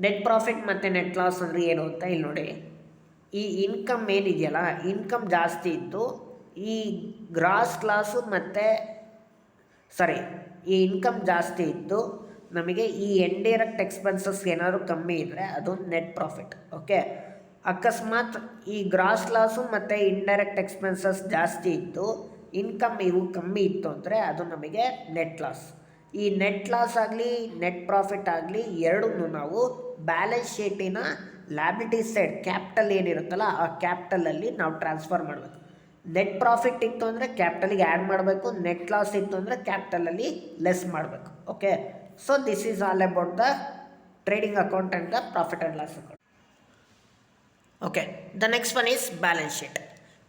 ನೆಟ್ ಪ್ರಾಫಿಟ್ ಮತ್ತು ನೆಟ್ ಲಾಸ್ ಅಂದರೆ ಏನು ಅಂತ ಇಲ್ಲಿ ನೋಡಿ, ಈ ಇನ್ಕಮ್ ಏನಿದೆಯಲ್ಲ ಇನ್ಕಮ್ ಜಾಸ್ತಿ ಇದ್ದು ಈ ಗ್ರಾಸ್ ಲಾಸು ಮತ್ತು ಈ ಇನ್ಕಮ್ ಜಾಸ್ತಿ ಇದ್ದು ನಮಗೆ ಈ ಇಂಡೈರೆಕ್ಟ್ ಎಕ್ಸ್ಪೆನ್ಸಸ್ ಏನಾದರೂ ಕಮ್ಮಿ ಇದ್ದರೆ ಅದು ನೆಟ್ ಪ್ರಾಫಿಟ್. ಓಕೆ, ಅಕಸ್ಮಾತ್ ಈ ಗ್ರಾಸ್ ಲಾಸು ಮತ್ತು ಇಂಡೈರೆಕ್ಟ್ ಎಕ್ಸ್ಪೆನ್ಸಸ್ ಜಾಸ್ತಿ ಇದ್ದು ಇನ್ಕಮ್ ಇವು ಕಮ್ಮಿ ಇತ್ತು ಅಂದರೆ ಅದು ನಮಗೆ ನೆಟ್ ಲಾಸ್. ಈ ನೆಟ್ ಲಾಸ್ ಆಗಲಿ ನೆಟ್ ಪ್ರಾಫಿಟ್ ಆಗಲಿ ಎರಡನ್ನೂ ನಾವು ಬ್ಯಾಲೆನ್ಸ್ ಶೀಟಿನ ಲ್ಯಾಬಿಲಿಟೀಸ್ ಸೈಡ್ ಕ್ಯಾಪಿಟಲ್ ಏನಿರುತ್ತಲ್ಲ ಆ ಕ್ಯಾಪಿಟಲಲ್ಲಿ ನಾವು ಟ್ರಾನ್ಸ್ಫರ್ ಮಾಡಬೇಕು. ನೆಟ್ ಪ್ರಾಫಿಟ್ ಇತ್ತು ಅಂದರೆ ಕ್ಯಾಪಿಟಲಿಗೆ ಆ್ಯಡ್ ಮಾಡಬೇಕು, ನೆಟ್ ಲಾಸ್ ಇತ್ತು ಅಂದರೆ ಕ್ಯಾಪಿಟಲಲ್ಲಿ ಲೆಸ್ ಮಾಡಬೇಕು. Okay, so this is all about the trading account and the profit and loss account. Okay, the next one is balance sheet.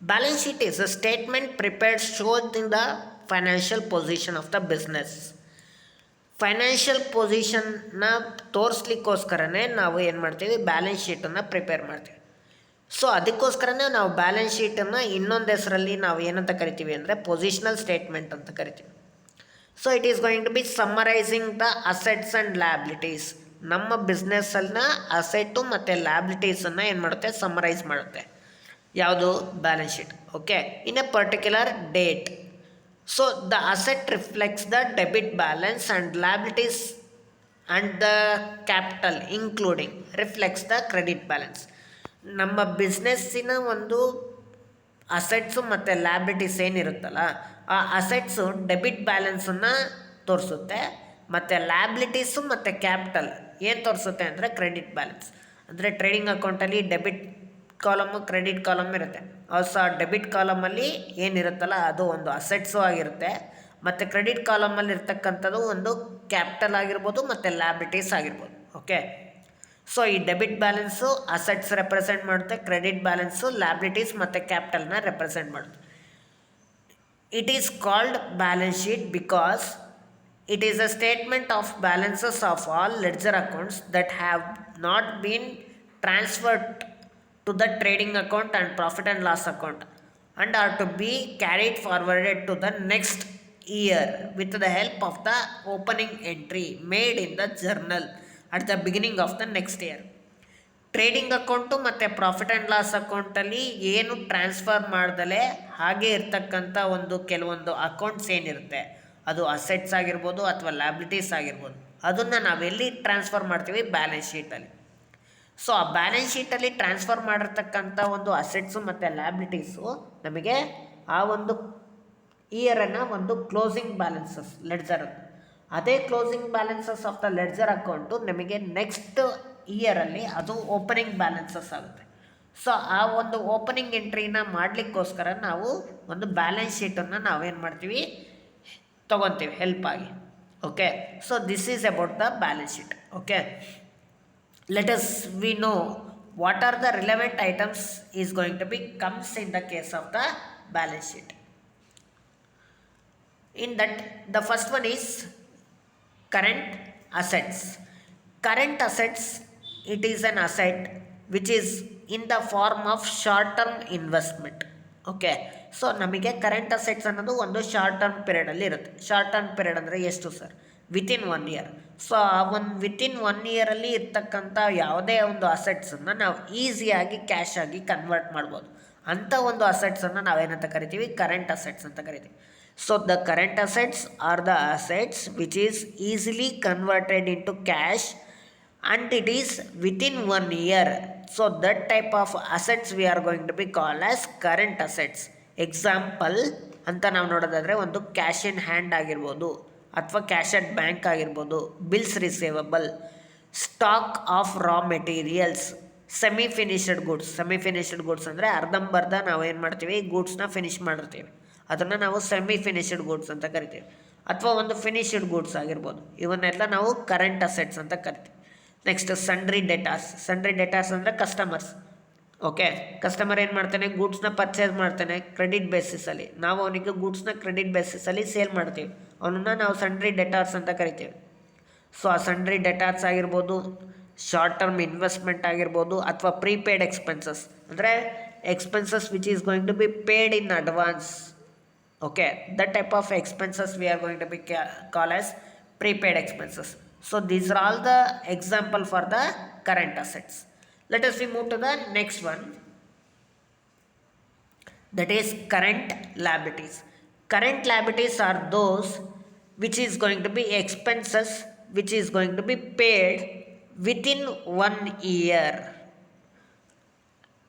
Balance sheet is a statement prepared showing the financial position of the business. Financial ಪೊಸಿಷನ್ನ ತೋರಿಸ್ಲಿಕ್ಕೋಸ್ಕರನೇ ನಾವು ಏನು ಮಾಡ್ತೀವಿ, balance ಶೀಟನ್ನು prepare ಮಾಡ್ತೀವಿ. So ಅದಕ್ಕೋಸ್ಕರನೇ ನಾವು balance ಶೀಟನ್ನು ಇನ್ನೊಂದು ಹೆಸರಲ್ಲಿ ನಾವು ಏನಂತ ಕರಿತೀವಿ ಅಂದರೆ ಪೊಸಿಷನಲ್ ಸ್ಟೇಟ್ಮೆಂಟ್ ಅಂತ ಕರಿತೀವಿ. So it is going to be summarising the assets and liabilities. ನಮ್ಮ ಬಿಸ್ನೆಸ್ಸನ್ನ ಅಸೆಟ್ಟು ಮತ್ತು ಲ್ಯಾಬಿಲಿಟೀಸನ್ನು ಏನು ಮಾಡುತ್ತೆ, ಸಮ್ಮರೈಸ್ ಮಾಡುತ್ತೆ. ಯಾವುದು, balance sheet. Okay, in a particular date. So the asset reflects the debit balance and liabilities and the capital including reflects the credit balance. ನಮ್ಮ ಬಿಸ್ನೆಸ್ಸಿನ ಒಂದು assets ಮತ್ತು ಲ್ಯಾಬಿಲಿಟೀಸ್ ಏನಿರುತ್ತಲ್ಲ, ಆ ಅಸೆಟ್ಸು ಡೆಬಿಟ್ ಬ್ಯಾಲೆನ್ಸನ್ನು ತೋರಿಸುತ್ತೆ, ಮತ್ತು ಲ್ಯಾಬಿಲಿಟೀಸು ಮತ್ತು ಕ್ಯಾಪಿಟಲ್ ಏನು ತೋರಿಸುತ್ತೆ ಅಂದರೆ ಕ್ರೆಡಿಟ್ ಬ್ಯಾಲೆನ್ಸ್. ಅಂದರೆ ಟ್ರೇಡಿಂಗ್ ಅಕೌಂಟಲ್ಲಿ ಡೆಬಿಟ್ ಕಾಲಮು ಕ್ರೆಡಿಟ್ ಕಾಲಮ್ ಇರುತ್ತೆ. ಆಲ್ಸೋ ಡೆಬಿಟ್ ಕಾಲಮಲ್ಲಿ ಏನಿರುತ್ತಲ್ಲ ಅದು ಒಂದು ಅಸೆಟ್ಸು ಆಗಿರುತ್ತೆ, ಮತ್ತು ಕ್ರೆಡಿಟ್ ಕಾಲಮಲ್ಲಿ ಇರ್ತಕ್ಕಂಥದ್ದು ಒಂದು ಕ್ಯಾಪಿಟಲ್ ಆಗಿರ್ಬೋದು ಮತ್ತು ಲ್ಯಾಬಿಲಿಟೀಸ್ ಆಗಿರ್ಬೋದು. ಓಕೆ, ಸೊ ಈ ಡೆಬಿಟ್ ಬ್ಯಾಲೆನ್ಸು ಅಸೆಟ್ಸ್ ರೆಪ್ರೆಸೆಂಟ್ ಮಾಡುತ್ತೆ, ಕ್ರೆಡಿಟ್ ಬ್ಯಾಲೆನ್ಸು ಲ್ಯಾಬಿಲಿಟೀಸ್ ಮತ್ತು ಕ್ಯಾಪಿಟಲ್ನ ರೆಪ್ರೆಸೆಂಟ್ ಮಾಡುತ್ತೆ. It is called balance sheet because it is a statement of balances of all ledger accounts that have not been transferred to the trading account and profit and loss account and are to be carried forwarded to the next year with the help of the opening entry made in the journal at the beginning of the next year. Trading account ಮತ್ತು profit and loss ಅಕೌಂಟಲ್ಲಿ ಏನು transfer ಮಾಡ್ದಲೇ ಹಾಗೆ ಇರ್ತಕ್ಕಂಥ ಒಂದು ಕೆಲವೊಂದು accounts ಏನಿರುತ್ತೆ, ಅದು assets ಆಗಿರ್ಬೋದು ಅಥವಾ ಲ್ಯಾಬಿಲಿಟೀಸ್ ಆಗಿರ್ಬೋದು, ಅದನ್ನು ನಾವೆಲ್ಲಿ ಟ್ರಾನ್ಸ್ಫರ್ ಮಾಡ್ತೀವಿ, ಬ್ಯಾಲೆನ್ಸ್ ಶೀಟಲ್ಲಿ. ಸೊ ಆ ಬ್ಯಾಲೆನ್ಸ್ ಶೀಟಲ್ಲಿ ಟ್ರಾನ್ಸ್ಫರ್ ಮಾಡಿರ್ತಕ್ಕಂಥ ಒಂದು ಅಸೆಟ್ಸು ಮತ್ತು ಲ್ಯಾಬಿಲಿಟೀಸು ನಮಗೆ ಆ ಒಂದು ಇಯರನ್ನು ಒಂದು ಕ್ಲೋಸಿಂಗ್ ಬ್ಯಾಲೆನ್ಸಸ್ ಲೆಡ್ಜರ್. ಅದೇ closing balances of the ledger account ನಮಗೆ ನೆಕ್ಸ್ಟ್ ಇಯರಲ್ಲಿ ಅದು ಓಪನಿಂಗ್ ಬ್ಯಾಲೆನ್ಸಸ್ ಆಗುತ್ತೆ. ಸೊ ಆ ಒಂದು ಓಪನಿಂಗ್ ಎಂಟ್ರಿನ ಮಾಡಲಿಕ್ಕೋಸ್ಕರ ನಾವು ಒಂದು ಬ್ಯಾಲೆನ್ಸ್ ಶೀಟನ್ನು ನಾವೇನು ಮಾಡ್ತೀವಿ, ತೊಗೊತೀವಿ ಹೆಲ್ಪ್ ಆಗಿ. Okay, so this is about the balance sheet. Okay, let us we know what are the relevant items is going to be comes in the case of the balance sheet. In that the first one is current assets. Current assets, it is an asset which is in the form of short term investment. Okay, so ನಮಗೆ current assets ಅನ್ನೋದು ಒಂದು short term ಪೀರಿಯಡಲ್ಲಿ ಇರುತ್ತೆ. Short term period ಅಂದರೆ ಎಷ್ಟು sir, within 1 year. So ಆ ಒಂದು within 1 ಇಯರಲ್ಲಿ ಇರ್ತಕ್ಕಂಥ ಯಾವುದೇ ಒಂದು ಅಸೆಟ್ಸನ್ನು ನಾವು ಈಸಿಯಾಗಿ ಕ್ಯಾಶ್ ಆಗಿ ಕನ್ವರ್ಟ್ ಮಾಡ್ಬೋದು. ಅಂಥ ಒಂದು ಅಸೆಟ್ಸನ್ನು ನಾವೇನಂತ ಕರಿತೀವಿ, ಕರೆಂಟ್ ಅಸೆಟ್ಸ್ ಅಂತ ಕರಿತೀವಿ. So the current assets are the assets which is easily converted into cash and it is within 1 year. So that type of assets we are going to be called as current assets. Example ಅಂತ ನಾವು ನೋಡೋದಾದರೆ ಒಂದು cash in hand ಆಗಿರ್ಬೋದು ಅಥವಾ cash at bank ಆಗಿರ್ಬೋದು, bills receivable, stock of raw materials, semi finished goods. Semi finished goods ಅಂದರೆ ಅರ್ಧಂಬರ್ಧ ನಾವು ಏನು ಮಾಡ್ತೀವಿ, ಗೂಡ್ಸ್ನ ಫಿನಿಷ್ ಮಾಡಿರ್ತೀವಿ, ಅದನ್ನು ನಾವು ಸೆಮಿ ಫಿನಿಷಡ್ ಗುಡ್ಸ್ ಅಂತ ಕರಿತೀವಿ. ಅಥವಾ ಒಂದು ಫಿನಿಷ್ಡ್ ಗೂಡ್ಸ್ ಆಗಿರ್ಬೋದು, ಇವನ್ನೆಲ್ಲ ನಾವು ಕರೆಂಟ್ ಅಸೆಟ್ಸ್ ಅಂತ ಕರಿತೀವಿ. Next sundry debtors. Sundry debtors ಅಂದರೆ ಕಸ್ಟಮರ್ಸ್. ಓಕೆ, ಕಸ್ಟಮರ್ ಏನು ಮಾಡ್ತಾನೆ, ಗೂಡ್ಸ್ನ ಪರ್ಚೇಸ್ ಮಾಡ್ತಾನೆ ಕ್ರೆಡಿಟ್ ಬೇಸಿಸಲ್ಲಿ, ನಾವು ಅವನಿಗೆ ಗೂಡ್ಸ್ನ ಕ್ರೆಡಿಟ್ ಬೇಸಿಸಲ್ಲಿ ಸೇಲ್ ಮಾಡ್ತೀವಿ, ಅವನನ್ನು ನಾವು ಸಂಡ್ರಿ ಡೆಟಾರ್ಸ್ ಅಂತ ಕರಿತೀವಿ. ಸೊ ಆ ಸಂಡ್ರಿ ಡೆಟಾರ್ಸ್ ಆಗಿರ್ಬೋದು, ಶಾರ್ಟ್ ಟರ್ಮ್ ಇನ್ವೆಸ್ಟ್ಮೆಂಟ್ ಆಗಿರ್ಬೋದು, ಅಥವಾ ಪ್ರೀಪೇಯ್ಡ್ ಎಕ್ಸ್ಪೆನ್ಸಸ್ ಅಂದರೆ expenses which is going to be paid in advance. Okay, that type of expenses we are going to be call as prepaid expenses. So these are all the example for the current assets. Let us move to the next one, that is current liabilities. Current liabilities are those which is going to be expenses which is going to be paid within 1 year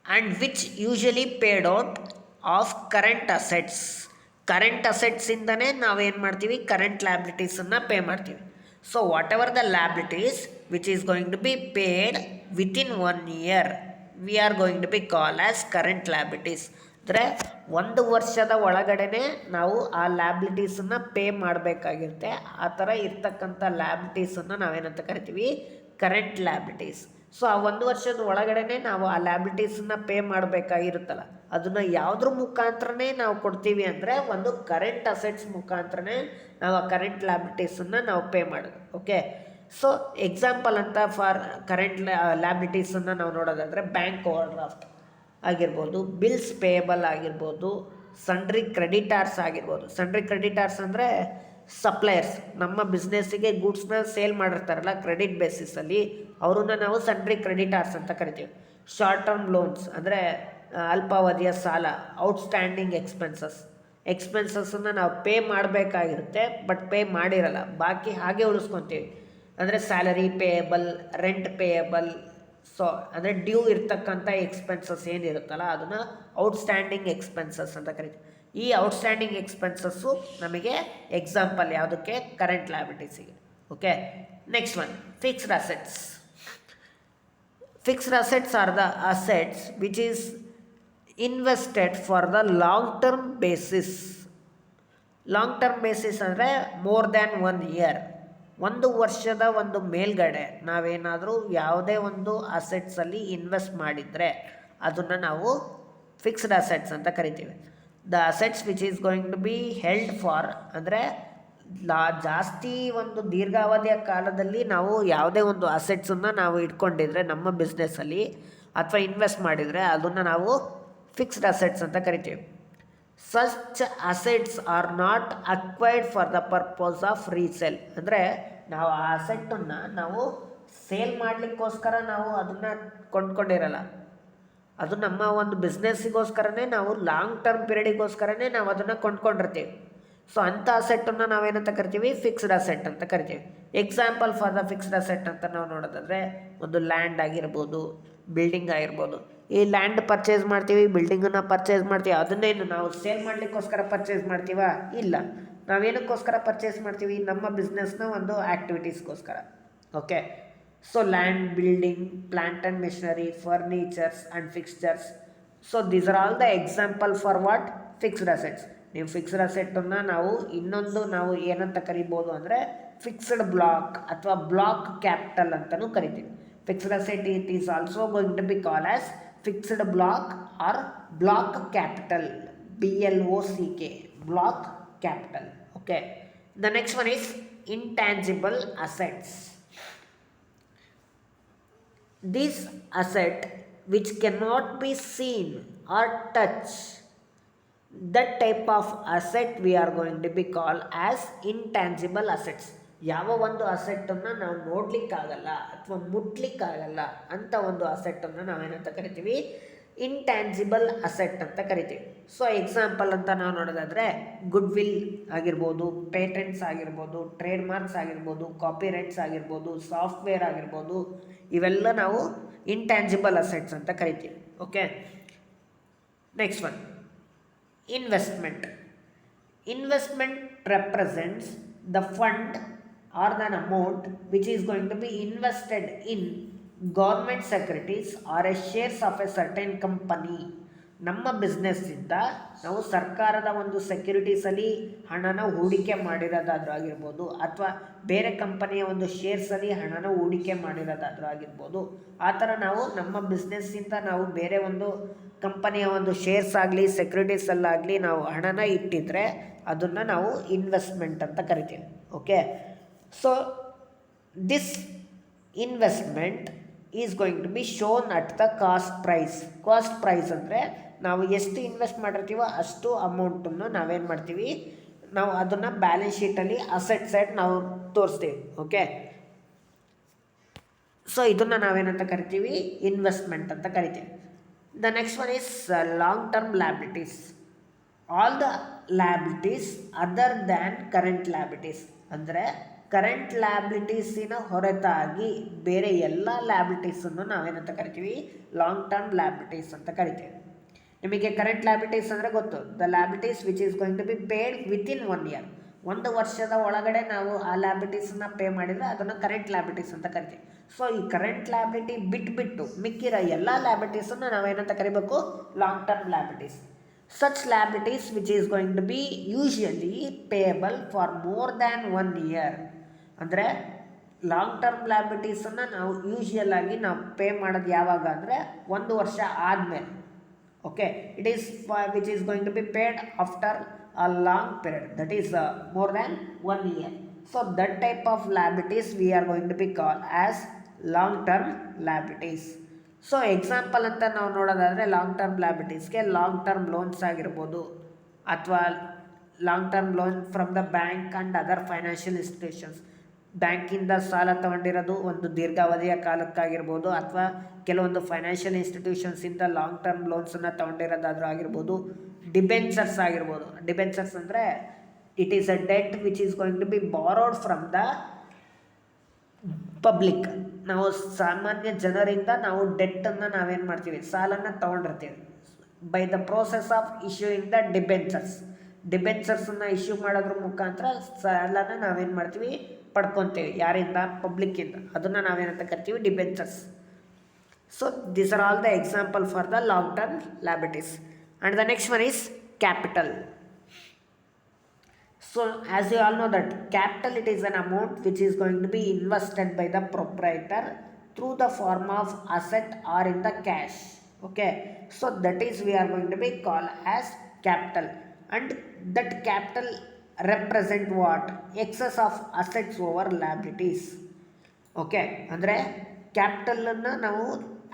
and which usually paid out of current assets current ಅಸೆಟ್ಸಿಂದನೇ ನಾವೇನು ಮಾಡ್ತೀವಿ, current ಲ್ಯಾಬಿಲಿಟೀಸನ್ನು pay ಮಾಡ್ತೀವಿ. So whatever the liabilities which is going to be paid within 1 year we are going to be call as current liabilities. ಅಂದರೆ 1 ವರ್ಷದ ಒಳಗಡೆ ನಾವು ಆ ಲ್ಯಾಬಿಲಿಟೀಸನ್ನು ಪೇ ಮಾಡಬೇಕಾಗಿರುತ್ತೆ. ಆ ಥರ ಇರ್ತಕ್ಕಂಥ ಲ್ಯಾಬಿಲಿಟೀಸನ್ನು ನಾವೇನಂತ ಕರಿತೀವಿ, ಕರೆಂಟ್ ಲ್ಯಾಬಿಲಿಟೀಸ್. ಸೊ ಆ 1 ವರ್ಷದ ಒಳಗಡೆ ನಾವು ಆ ಲ್ಯಾಬಿಲಿಟೀಸನ್ನು ಪೇ ಮಾಡಬೇಕಾಗಿರುತ್ತಲ್ಲ, ಅದನ್ನು ಯಾವುದ್ರ ಮುಖಾಂತರನೇ ನಾವು ಕೊಡ್ತೀವಿ ಅಂದರೆ ಒಂದು ಕರೆಂಟ್ ಅಸೆಟ್ಸ್ ಮುಖಾಂತರನೇ ನಾವು ಆ ಕರೆಂಟ್ ಲ್ಯಾಬಿಲಿಟೀಸನ್ನು ನಾವು ಪೇ ಮಾಡೋದು. ಓಕೆ, ಸೊ ಎಕ್ಸಾಂಪಲ್ ಅಂತ ಫಾರ್ ಕರೆಂಟ್ ಲ್ಯಾಬಿಲಿಟೀಸನ್ನು ನಾವು ನೋಡೋದಾದರೆ ಬ್ಯಾಂಕ್ ಓವರ್ ಡ್ರಾಫ್ಟ್ ಆಗಿರ್ಬೋದು, ಬಿಲ್ಸ್ ಪೇಯಬಲ್ ಆಗಿರ್ಬೋದು, ಸಂಡ್ರಿ ಕ್ರೆಡಿಟಾರ್ಸ್ ಆಗಿರ್ಬೋದು. ಸಂಡ್ರಿ ಕ್ರೆಡಿಟಾರ್ಸ್ ಅಂದರೆ ಸಪ್ಲೈಯರ್ಸ್, ನಮ್ಮ ಬಿಸ್ನೆಸ್ಸಿಗೆ ಗೂಡ್ಸ್ನ ಸೇಲ್ ಮಾಡಿರ್ತಾರಲ್ಲ ಕ್ರೆಡಿಟ್ ಬೇಸಿಸಲ್ಲಿ, ಅವ್ರನ್ನ ನಾವು ಸಂಡ್ರಿ ಕ್ರೆಡಿಟಾರ್ಸ್ ಅಂತ ಕರಿತೀವಿ. ಶಾರ್ಟ್ ಟರ್ಮ್ ಲೋನ್ಸ್ ಅಂದರೆ ಅಲ್ಪಾವಧಿಯ ಸಾಲ, ಔಟ್ಸ್ಟ್ಯಾಂಡಿಂಗ್ ಎಕ್ಸ್ಪೆನ್ಸಸ್ಸನ್ನು ನಾವು ಪೇ ಮಾಡಬೇಕಾಗಿರುತ್ತೆ, ಬಟ್ ಪೇ ಮಾಡಿರಲ್ಲ, ಬಾಕಿ ಹಾಗೆ ಉಳಿಸ್ಕೊತೀವಿ. ಅಂದರೆ salary payable, rent payable. So ಅಂದರೆ ಡ್ಯೂ ಇರ್ತಕ್ಕಂಥ ಎಕ್ಸ್ಪೆನ್ಸಸ್ ಏನಿರುತ್ತಲ್ಲ ಅದನ್ನು ಔಟ್ಸ್ಟ್ಯಾಂಡಿಂಗ್ ಎಕ್ಸ್ಪೆನ್ಸಸ್ ಅಂತ ಕರಿತೀವಿ. ಈ ಔಟ್ಸ್ಟ್ಯಾಂಡಿಂಗ್ ಎಕ್ಸ್ಪೆನ್ಸಸ್ಸು ನಮಗೆ ಎಕ್ಸಾಂಪಲ್ ಯಾವುದಕ್ಕೆ, ಕರೆಂಟ್ ಲ್ಯಾಬಿಲಿಟೀಸಿಗೆ. Okay, next one fixed assets. Fixed assets are the assets which is invested for the long term basis. Long term basis ಅಂದರೆ ಮೋರ್ ದ್ಯಾನ್ 1 year, 1 ವರ್ಷದ ಒಂದು ಮೇಲ್ಗಡೆ ನಾವೇನಾದರೂ ಯಾವುದೇ ಒಂದು ಅಸೆಟ್ಸಲ್ಲಿ ಇನ್ವೆಸ್ಟ್ ಮಾಡಿದರೆ ಅದನ್ನು ನಾವು ಫಿಕ್ಸ್ಡ್ ಅಸೆಟ್ಸ್ ಅಂತ ಕರಿತೀವಿ. The assets which is going to be held for ಅಂದರೆ ಜಾಸ್ತಿ ಒಂದು ದೀರ್ಘಾವಧಿಯ ಕಾಲದಲ್ಲಿ ನಾವು ಯಾವುದೇ ಒಂದು ಅಸೆಟ್ಸನ್ನು ನಾವು ಇಟ್ಕೊಂಡಿದ್ರೆ ನಮ್ಮ ಬಿಸ್ನೆಸ್ಸಲ್ಲಿ ಅಥವಾ ಇನ್ವೆಸ್ಟ್ ಮಾಡಿದರೆ ಅದನ್ನು ನಾವು ಫಿಕ್ಸ್ಡ್ ಅಸೆಟ್ಸ್ ಅಂತ ಕರಿತೀವಿ. Such assets are not acquired for the purpose of resale. ಅಂದರೆ ನಾವು ಆ ಅಸೆಟ್ಟನ್ನು ನಾವು ಸೇಲ್ ಮಾಡಲಿಕ್ಕೋಸ್ಕರ ನಾವು ಅದನ್ನು ಕೊಂಡ್ಕೊಂಡಿರಲ್ಲ, ಅದು ನಮ್ಮ ಒಂದು ಬಿಸ್ನೆಸ್ಸಿಗೋಸ್ಕರನೇ, ನಾವು ಲಾಂಗ್ ಟರ್ಮ್ ಪೀರಿಯಡಿಗೋಸ್ಕರನೇ ನಾವು ಅದನ್ನು ಕೊಂಡ್ಕೊಂಡಿರ್ತೀವಿ. ಸೊ ಅಂಥ ಅಸೆಟ್ಟನ್ನು ನಾವೇನಂತ ಕರಿತೀವಿ, ಫಿಕ್ಸ್ಡ್ ಅಸೆಟ್ ಅಂತ ಕರಿತೀವಿ. Example for the fixed asset ಅಂತ ನಾವು ನೋಡೋದಾದರೆ ಒಂದು ಲ್ಯಾಂಡ್ ಆಗಿರ್ಬೋದು, ಬಿಲ್ಡಿಂಗ್ ಆಗಿರ್ಬೋದು. ಈ ಲ್ಯಾಂಡ್ ಪರ್ಚೇಸ್ ಮಾಡ್ತೀವಿ, ಬಿಲ್ಡಿಂಗನ್ನು ಪರ್ಚೇಸ್ ಮಾಡ್ತೀವಿ, ಅದನ್ನೇನು ನಾವು ಸೇಲ್ ಮಾಡಲಿಕ್ಕೋಸ್ಕರ ಪರ್ಚೇಸ್ ಮಾಡ್ತೀವಾ? ಇಲ್ಲ, ನಾವೇನಕ್ಕೋಸ್ಕರ ಪರ್ಚೇಸ್ ಮಾಡ್ತೀವಿ, ನಮ್ಮ ಬಿಸ್ನೆಸ್ನ ಒಂದು ಆ್ಯಕ್ಟಿವಿಟೀಸ್ಗೋಸ್ಕರ. Okay, so land, building, plant and machinery, furnitures and fixtures. So these are all the example for what, fixed assets. ನೀವು ಫಿಕ್ಸ್ಡ್ ಅಸೆಟ್ಟನ್ನು ನಾವು ಇನ್ನೊಂದು ನಾವು ಏನಂತ ಕರಿಬೋದು ಅಂದರೆ ಫಿಕ್ಸ್ಡ್ ಬ್ಲಾಕ್ ಅಥವಾ ಬ್ಲಾಕ್ ಕ್ಯಾಪಿಟಲ್ ಅಂತಲೂ ಕರಿತೀವಿ. Fixed asset it is also going to be call as fixed block or block capital, BLOCK, block capital. Okay, the next one is intangible assets. This asset which cannot be seen or touched, that type of asset we are going to be called as intangible assets. ಯಾವ ಒಂದು ಅಸೆಟ್ಟನ್ನು ನಾವು ನೋಡಲಿಕ್ಕಾಗಲ್ಲ ಅಥವಾ ಮುಟ್ಲಿಕ್ಕಾಗಲ್ಲ ಅಂಥ ಒಂದು ಅಸೆಟ್ಟನ್ನು ನಾವೇನಂತ ಕರಿತೀವಿ, intangible asset ಅಂತ ಕರಿತೀವಿ. ಸೊ ಎಕ್ಸಾಂಪಲ್ ಅಂತ ನಾವು ನೋಡೋದಾದರೆ ಗುಡ್ ವಿಲ್ ಆಗಿರ್ಬೋದು, ಪೇಟೆಂಟ್ಸ್ ಆಗಿರ್ಬೋದು, ಟ್ರೇಡ್ ಮಾರ್ಕ್ಸ್ ಆಗಿರ್ಬೋದು, ಕಾಪಿರೈಟ್ಸ್ ಆಗಿರ್ಬೋದು, ಸಾಫ್ಟ್ವೇರ್ ಆಗಿರ್ಬೋದು, ಇವೆಲ್ಲ ನಾವು ಇಂಟ್ಯಾಂಜಿಬಲ್ ಅಸೆಟ್ಸ್ ಅಂತ ಕರಿತೀವಿ. Okay, next one investment. Investment represents the fund or the amount which is going to be invested in government securities or a shares of a certain company. ನಮ್ಮ ಬಿಸ್ನೆಸ್ಸಿಂದ ನಾವು ಸರ್ಕಾರದ ಒಂದು ಸೆಕ್ಯೂರಿಟೀಸಲ್ಲಿ ಹಣನ ಹೂಡಿಕೆ ಮಾಡಿರೋದಾದ್ರೂ ಆಗಿರ್ಬೋದು, ಅಥವಾ ಬೇರೆ ಕಂಪನಿಯ ಒಂದು ಶೇರ್ಸಲ್ಲಿ ಹಣನ ಹೂಡಿಕೆ ಮಾಡಿರೋದಾದ್ರೂ ಆಗಿರ್ಬೋದು. ಆ ಥರ ನಾವು ನಮ್ಮ ಬಿಸ್ನೆಸ್ಸಿಂದ ನಾವು ಬೇರೆ ಒಂದು ಕಂಪನಿಯ ಒಂದು ಶೇರ್ಸ್ ಆಗಲಿ ಸೆಕ್ಯೂರಿಟೀಸಲ್ಲಾಗಲಿ ನಾವು ಹಣನ ಇಟ್ಟಿದ್ರೆ ಅದನ್ನು ನಾವು ಇನ್ವೆಸ್ಟ್ಮೆಂಟ್ ಅಂತ ಕರಿತೀವಿ. Okay, so this investment is going to be shown at the cost price. Cost price ಅಂದರೆ ನಾವು ಎಷ್ಟು ಇನ್ವೆಸ್ಟ್ ಮಾಡಿರ್ತೀವೋ ಅಷ್ಟು ಅಮೌಂಟನ್ನು ನಾವೇನು ಮಾಡ್ತೀವಿ, ನಾವು ಅದನ್ನು ಬ್ಯಾಲೆನ್ಸ್ ಶೀಟಲ್ಲಿ ಅಸೆಟ್ ಸೈಡ್ ನಾವು ತೋರಿಸ್ತೀವಿ. ಓಕೆ, ಸೊ ಇದನ್ನು ನಾವೇನಂತ ಕರಿತೀವಿ, ಇನ್ವೆಸ್ಟ್ಮೆಂಟ್ ಅಂತ ಕರಿತೀವಿ. The next one is long term liabilities. All the liabilities other than current liabilities. ಅಂದರೆ ಕರೆಂಟ್ ಲ್ಯಾಬಿಲಿಟೀಸಿನ ಹೊರತಾಗಿ ಬೇರೆ ಎಲ್ಲ ಲ್ಯಾಬಿಲಿಟೀಸನ್ನು ನಾವೇನಂತ ಕರಿತೀವಿ, ಲಾಂಗ್ ಟರ್ಮ್ ಲ್ಯಾಬಿಲಿಟೀಸ್ ಅಂತ ಕರಿತೀವಿ. ನಿಮಗೆ ಕರೆಂಟ್ ಲ್ಯಾಬಿಲಿಟೀಸ್ ಅಂದರೆ ಗೊತ್ತು, the liabilities which is going to be paid within 1 year. 1 ವರ್ಷದ ಒಳಗಡೆ ನಾವು ಆ ಲ್ಯಾಬಿಲಿಟೀಸನ್ನ ಪೇ ಮಾಡಿದರೆ ಅದನ್ನು ಕರೆಂಟ್ ಲ್ಯಾಬಿಲಿಟೀಸ್ ಅಂತ ಕರಿತೀವಿ. ಸೊ ಈ ಕರೆಂಟ್ ಲ್ಯಾಬಿಲಿಟಿ ಬಿಟ್ಟು ಮಿಕ್ಕಿರೋ ಎಲ್ಲ ಲ್ಯಾಬಿಲಿಟೀಸನ್ನು ನಾವೇನಂತ ಕರಿಬೇಕು, long term liabilities. Such liabilities which is going to be usually payable for more than 1 year. ಅಂದರೆ ಲಾಂಗ್ ಟರ್ಮ್ ಲ್ಯಾಬಿಲಿಟೀಸನ್ನು ನಾವು ಯೂಶುವಲ್ ಆಗಿ ನಾವು ಪೇ ಮಾಡೋದು ಯಾವಾಗ ಅಂದರೆ 1 ವರ್ಷ ಆದಮೇಲೆ. Okay, it is which is going to be paid after a long period, that is more than 1 year. So that type of liabilities we are going to be called as long term liabilities. So example ಅಂತ ನಾವು ನೋಡೋದಾದರೆ long term ಲ್ಯಾಬಿಲಿಟೀಸ್ಗೆ long term loans ಆಗಿರ್ಬೋದು, ಅಥವಾ long term loan from the bank and other financial institutions. ಬ್ಯಾಂಕಿಂದ ಸಾಲ ತೊಗೊಂಡಿರೋದು ಒಂದು ದೀರ್ಘಾವಧಿಯ ಕಾಲಕ್ಕಾಗಿರ್ಬೋದು, ಅಥವಾ ಕೆಲವೊಂದು ಫೈನಾನ್ಷಿಯಲ್ ಇನ್ಸ್ಟಿಟ್ಯೂಷನ್ಸಿಂದ ಲಾಂಗ್ ಟರ್ಮ್ ಲೋನ್ಸನ್ನು ತೊಗೊಂಡಿರೋದಾದ್ರೂ ಆಗಿರ್ಬೋದು. ಡಿಬೆಂಚರ್ಸ್ ಆಗಿರ್ಬೋದು. ಡಿಬೆಂಚರ್ಸ್ ಅಂದರೆ it is a debt which is going to be borrowed from the public. ನಾವು ಸಾಮಾನ್ಯ ಜನರಿಂದ ನಾವು ಡೆಟ್ಟನ್ನು ನಾವೇನು ಮಾಡ್ತೀವಿ, ಸಾಲನ್ನು ತೊಗೊಂಡಿರ್ತೀವಿ. By the process of issuing the ಡಿಬೆಂಚರ್ಸನ್ನು ಇಶ್ಯೂ ಮಾಡೋದ್ರ ಮುಖಾಂತರ ಸಾಲನ ನಾವೇನು ಮಾಡ್ತೀವಿ, ಪಡ್ಕೊತೀವಿ. ಯಾರಿಂದ? ಪಬ್ಲಿಕ್ಕಿಂದ. ಅದನ್ನು ನಾವೇನಂತ ಕರಿತೀವಿ, debentures. So these are all the example for the long term liabilities. And the next one is capital. So as you all know that capital, it is an amount which is going to be invested by the proprietor through the form of asset or in the cash. Okay, so that is we are going to be called as capital, and that capital represent what? Excess of assets over liabilities. Okay, ಅಂದರೆ ಕ್ಯಾಪಿಟಲನ್ನು ನಾವು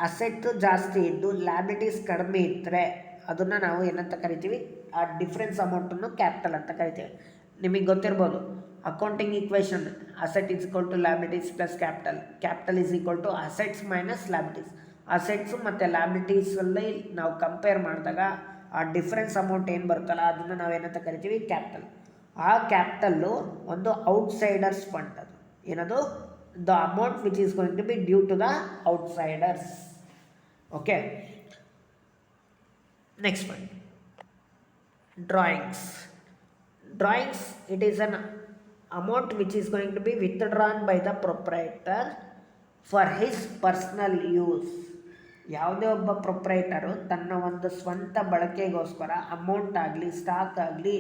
asset ಜಾಸ್ತಿ ಇದ್ದು liabilities ಕಡಿಮೆ ಇದ್ದರೆ ಅದನ್ನು ನಾವು ಏನಂತ ಕರಿತೀವಿ, ಆ ಡಿಫ್ರೆನ್ಸ್ ಅಮೌಂಟನ್ನು ಕ್ಯಾಪಿಟಲ್ ಅಂತ ಕರಿತೀವಿ. ನಿಮಗೆ ಗೊತ್ತಿರ್ಬೋದು accounting equation, asset is equal to liabilities plus capital is equal to assets minus liabilities. Assets ಮತ್ತು ಲ್ಯಾಬಿಲಿಟೀಸಲ್ಲಿ ನಾವು ಕಂಪೇರ್ ಮಾಡಿದಾಗ ಆ ಡಿಫ್ರೆನ್ಸ್ ಅಮೌಂಟ್ ಏನು ಬರುತ್ತಲ್ಲ ಅದನ್ನು ನಾವೇನಂತ ಕರಿತೀವಿ, ಕ್ಯಾಪಿಟಲ್. ಆ ಕ್ಯಾಪಿಟಲ್ಲು ಒಂದು ಔಟ್ಸೈಡರ್ಸ್ ಫಂಡ್. ಅದು ಏನದು? The amount which is going to be due to the outsiders. Okay, next one, drawings. It is an amount which is going to be withdrawn by the proprietor for his personal use. ಯಾವುದೇ ಒಬ್ಬ ಪ್ರೊಪ್ರೈಟರು ತನ್ನ ಒಂದು ಸ್ವಂತ ಬಳಕೆಗೋಸ್ಕರ amount ಆಗಲಿ stock ಆಗಲಿ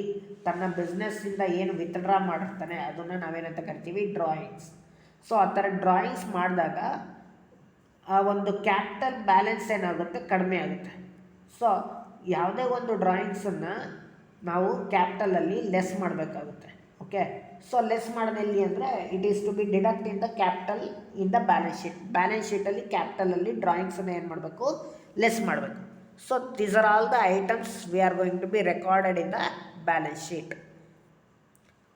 ತನ್ನ ಬಿಸ್ನೆಸ್ಸಿಂದ ಏನು withdraw ಮಾಡಿರ್ತಾನೆ ಅದನ್ನು ನಾವೇನಂತ ಕರಿತೀವಿ, ಡ್ರಾಯಿಂಗ್ಸ್. ಸೊ ಆ ಥರ ಡ್ರಾಯಿಂಗ್ಸ್ ಮಾಡಿದಾಗ ಆ ಒಂದು ಕ್ಯಾಪಿಟಲ್ ಬ್ಯಾಲೆನ್ಸ್ ಏನಾಗುತ್ತೆ, ಕಡಿಮೆ ಆಗುತ್ತೆ. ಸೊ ಯಾವುದೇ ಒಂದು ಡ್ರಾಯಿಂಗ್ಸನ್ನು ನಾವು ಕ್ಯಾಪಿಟಲಲ್ಲಿ ಲೆಸ್ ಮಾಡಬೇಕಾಗುತ್ತೆ. ಓಕೆ, ಸೊ ಲೆಸ್ ಮಾಡೋದೆಲ್ಲಿ ಅಂದರೆ it is to be deduct in the capital in the balance ಶೀಟಲ್ಲಿ ಕ್ಯಾಪಿಟಲಲ್ಲಿ ಡ್ರಾಯಿಂಗ್ಸನ್ನು ಏನು ಮಾಡಬೇಕು, ಲೆಸ್ ಮಾಡಬೇಕು. So these are all the items we are going to be recorded in the balance sheet.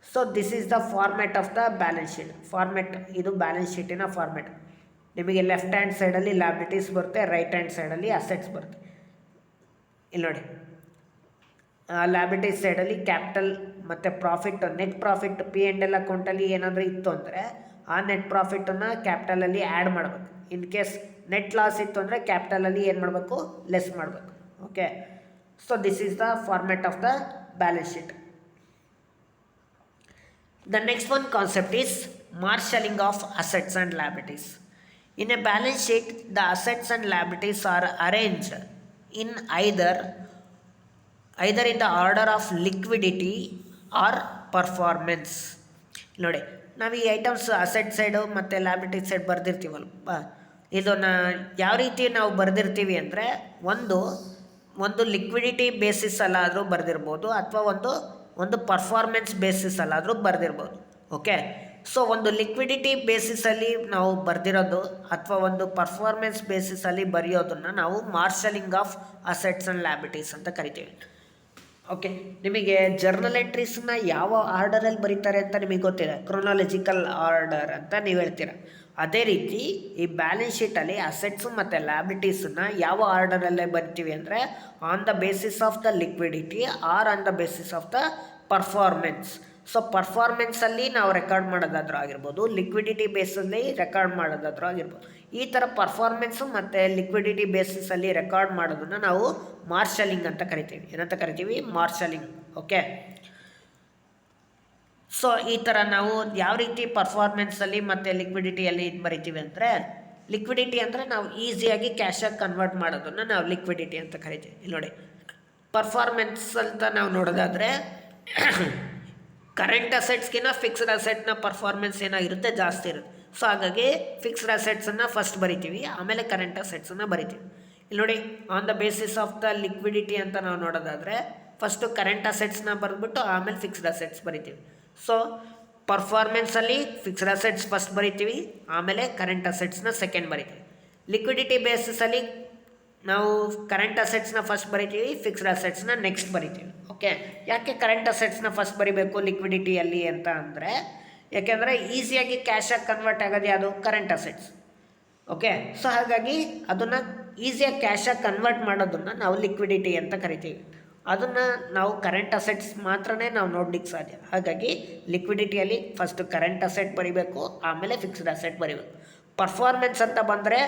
So this is the format of the balance sheet. ಇದು balance ಶೀಟಿನ format. ನಿಮಗೆ left hand ಸೈಡಲ್ಲಿ ಲ್ಯಾಬಿಲಿಟೀಸ್ ಬರುತ್ತೆ, right hand ಸೈಡಲ್ಲಿ assets ಬರುತ್ತೆ. ಇಲ್ಲಿ ನೋಡಿ, liabilities ಸೈಡಲ್ಲಿ ಕ್ಯಾಪಿಟಲ್ ಮತ್ತು ಪ್ರಾಫಿಟ್, ನೆಟ್ ಪ್ರಾಫಿಟ್ P&L ಅಕೌಂಟಲ್ಲಿ ಏನಾದರೂ ಇತ್ತು ಅಂದರೆ ಆ ನೆಟ್ ಪ್ರಾಫಿಟನ್ನು ಕ್ಯಾಪಿಟಲಲ್ಲಿ ಆ್ಯಡ್ ಮಾಡಬೇಕು. ಇನ್ ಕೇಸ್ ನೆಟ್ ಲಾಸ್ ಇತ್ತು ಅಂದರೆ ಕ್ಯಾಪಿಟಲಲ್ಲಿ ಏನು ಮಾಡಬೇಕು, ಲೆಸ್ ಮಾಡಬೇಕು. Okay, so this is the format of the balance sheet. The next one concept is marshalling of assets and liabilities. In a balance sheet, the assets and liabilities are arranged in either in the order of liquidity or performance. ನೋಡಿ, ನಾವು ಈ items asset side ಮತ್ತು liability side ಬರೆದಿರ್ತೀವಲ್ಪ, ಇದನ್ನು ಯಾವ ರೀತಿ ನಾವು ಬರೆದಿರ್ತೀವಿ ಅಂದರೆ ಒಂದು ಲಿಕ್ವಿಡಿಟಿ ಬೇಸಿಸಲ್ಲಾದರೂ ಬರೆದಿರ್ಬೋದು, ಅಥವಾ ಒಂದು ಪರ್ಫಾರ್ಮೆನ್ಸ್ ಬೇಸಿಸಲ್ಲಾದರೂ ಬರೆದಿರ್ಬೋದು. ಓಕೆ, ಸೊ ಒಂದು ಲಿಕ್ವಿಡಿಟಿ ಬೇಸಿಸಲ್ಲಿ ನಾವು ಬರೆದಿರೋದು ಅಥವಾ ಒಂದು ಪರ್ಫಾರ್ಮೆನ್ಸ್ ಬೇಸಿಸಲ್ಲಿ ಬರೆಯೋದನ್ನು ನಾವು marshalling of assets and liabilities ಅಂತ ಕರಿತೀವಿ. ಓಕೆ, ನಿಮಗೆ ಜರ್ನಲ್ ಎಂಟ್ರೀಸನ್ನ ಯಾವ ಆರ್ಡರಲ್ಲಿ ಬರೀತಾರೆ ಅಂತ ನಿಮಗೆ ಗೊತ್ತಿದೆ, ಕ್ರೊನಾಲಜಿಕಲ್ ಆರ್ಡರ್ ಅಂತ ನೀವು ಹೇಳ್ತೀರ. ಅದೇ ರೀತಿ ಈ ಬ್ಯಾಲೆನ್ಸ್ ಶೀಟಲ್ಲಿ ಅಸೆಟ್ಸು ಮತ್ತು ಲ್ಯಾಬಿಲಿಟೀಸನ್ನ ಯಾವ ಆರ್ಡರಲ್ಲೇ ಬರಿತೀವಿ ಅಂದರೆ on the basis of the liquidity or on the basis of the performance. So ಪರ್ಫಾರ್ಮೆನ್ಸಲ್ಲಿ ನಾವು ರೆಕಾರ್ಡ್ ಮಾಡೋದಾದ್ರೂ ಆಗಿರ್ಬೋದು, ಲಿಕ್ವಿಡಿಟಿ ಬೇಸಲ್ಲಿ ರೆಕಾರ್ಡ್ ಮಾಡೋದಾದ್ರೂ ಆಗಿರ್ಬೋದು. ಈ ಥರ ಪರ್ಫಾರ್ಮೆನ್ಸು ಮತ್ತು ಲಿಕ್ವಿಡಿಟಿ ಬೇಸಿಸಲ್ಲಿ ರೆಕಾರ್ಡ್ ಮಾಡೋದನ್ನು ನಾವು ಮಾರ್ಷಲಿಂಗ್ ಅಂತ ಕರಿತೀವಿ. ಏನಂತ ಕರಿತೀವಿ? ಮಾರ್ಷಲಿಂಗ್. ಓಕೆ, ಸೊ ಈ ಥರ ನಾವು ಯಾವ ರೀತಿ ಪರ್ಫಾರ್ಮೆನ್ಸಲ್ಲಿ ಮತ್ತು ಲಿಕ್ವಿಡಿಟಿಯಲ್ಲಿ ಇದು ಬರಿತೀವಿ ಅಂದರೆ, ಲಿಕ್ವಿಡಿಟಿ ಅಂದರೆ ನಾವು ಈಸಿಯಾಗಿ ಕ್ಯಾಶಾಗಿ ಕನ್ವರ್ಟ್ ಮಾಡೋದನ್ನು ನಾವು ಲಿಕ್ವಿಡಿಟಿ ಅಂತ ಕರಿತೀವಿ. ಇಲ್ಲಿ ನೋಡಿ, ಪರ್ಫಾರ್ಮೆನ್ಸ್ ಅಂತ ನಾವು ನೋಡೋದಾದರೆ ಕರೆಂಟ್ ಅಸೆಟ್ಸ್ಗಿಂತ ಫಿಕ್ಸ್ಡ್ ಅಸೆಟ್ನ ಪರ್ಫಾರ್ಮೆನ್ಸ್ ಏನಾಗಿರುತ್ತೆ, ಜಾಸ್ತಿ ಇರುತ್ತೆ. ಸೊ ಹಾಗಾಗಿ ಫಿಕ್ಸ್ಡ್ ಅಸೆಟ್ಸನ್ನು ಫಸ್ಟ್ ಬರಿತೀವಿ, ಆಮೇಲೆ ಕರೆಂಟ್ ಅಸೆಟ್ಸನ್ನು ಬರಿತೀವಿ. ಇಲ್ಲಿ ನೋಡಿ, on the basis of the liquidity ಅಂತ ನಾವು ನೋಡೋದಾದರೆ ಫಸ್ಟು ಕರೆಂಟ್ ಅಸೆಟ್ಸ್ನ ಬರೆದ್ಬಿಟ್ಟು ಆಮೇಲೆ ಫಿಕ್ಸ್ಡ್ ಅಸೆಟ್ಸ್ ಬರಿತೀವಿ. ಸೊ ಪರ್ಫಾರ್ಮೆನ್ಸಲ್ಲಿ ಫಿಕ್ಸ್ಡ್ ಅಸೆಟ್ಸ್ ಫಸ್ಟ್ ಬರಿತೀವಿ, ಆಮೇಲೆ ಕರೆಂಟ್ ಅಸೆಟ್ಸ್ನ ಸೆಕೆಂಡ್ ಬರಿತೀವಿ. ಲಿಕ್ವಿಡಿಟಿ ಬೇಸಿಸಲ್ಲಿ ನಾವು ಕರೆಂಟ್ ಅಸೆಟ್ಸ್ನ ಫಸ್ಟ್ ಬರಿತೀವಿ, ಫಿಕ್ಸ್ಡ್ ಅಸೆಟ್ಸ್ನ ನೆಕ್ಸ್ಟ್ ಬರಿತೀವಿ. ಓಕೆ, ಯಾಕೆ ಕರೆಂಟ್ ಅಸೆಟ್ಸ್ನ ಫಸ್ಟ್ ಬರಿಬೇಕು ಲಿಕ್ವಿಡಿಟಿಯಲ್ಲಿ ಅಂತ ಅಂದರೆ, ಯಾಕೆಂದರೆ ಈಸಿಯಾಗಿ ಕ್ಯಾಶಾಗಿ ಕನ್ವರ್ಟ್ ಆಗೋದು ಯಾವುದು? Current assets. ಓಕೆ, ಸೊ ಹಾಗಾಗಿ ಅದನ್ನು ಈಸಿಯಾಗಿ ಕ್ಯಾಶಾಗಿ ಕನ್ವರ್ಟ್ ಮಾಡೋದನ್ನು ನಾವು ಲಿಕ್ವಿಡಿಟಿ ಅಂತ ಕರಿತೀವಿ. ಅದನ್ನು ನಾವು ಕರೆಂಟ್ ಅಸೆಟ್ಸ್ ಮಾತ್ರನೇ ನಾವು ನೋಡ್ಲಿಕ್ಕೆ ಸಾಧ್ಯ. ಹಾಗಾಗಿ ಲಿಕ್ವಿಡಿಟಿಯಲ್ಲಿ ಫಸ್ಟು ಕರೆಂಟ್ ಅಸೆಟ್ ಬರಿಬೇಕು, ಆಮೇಲೆ ಫಿಕ್ಸ್ಡ್ ಅಸೆಟ್ ಬರಿಬೇಕು. ಪರ್ಫಾರ್ಮೆನ್ಸ್ ಅಂತ ಬಂದರೆ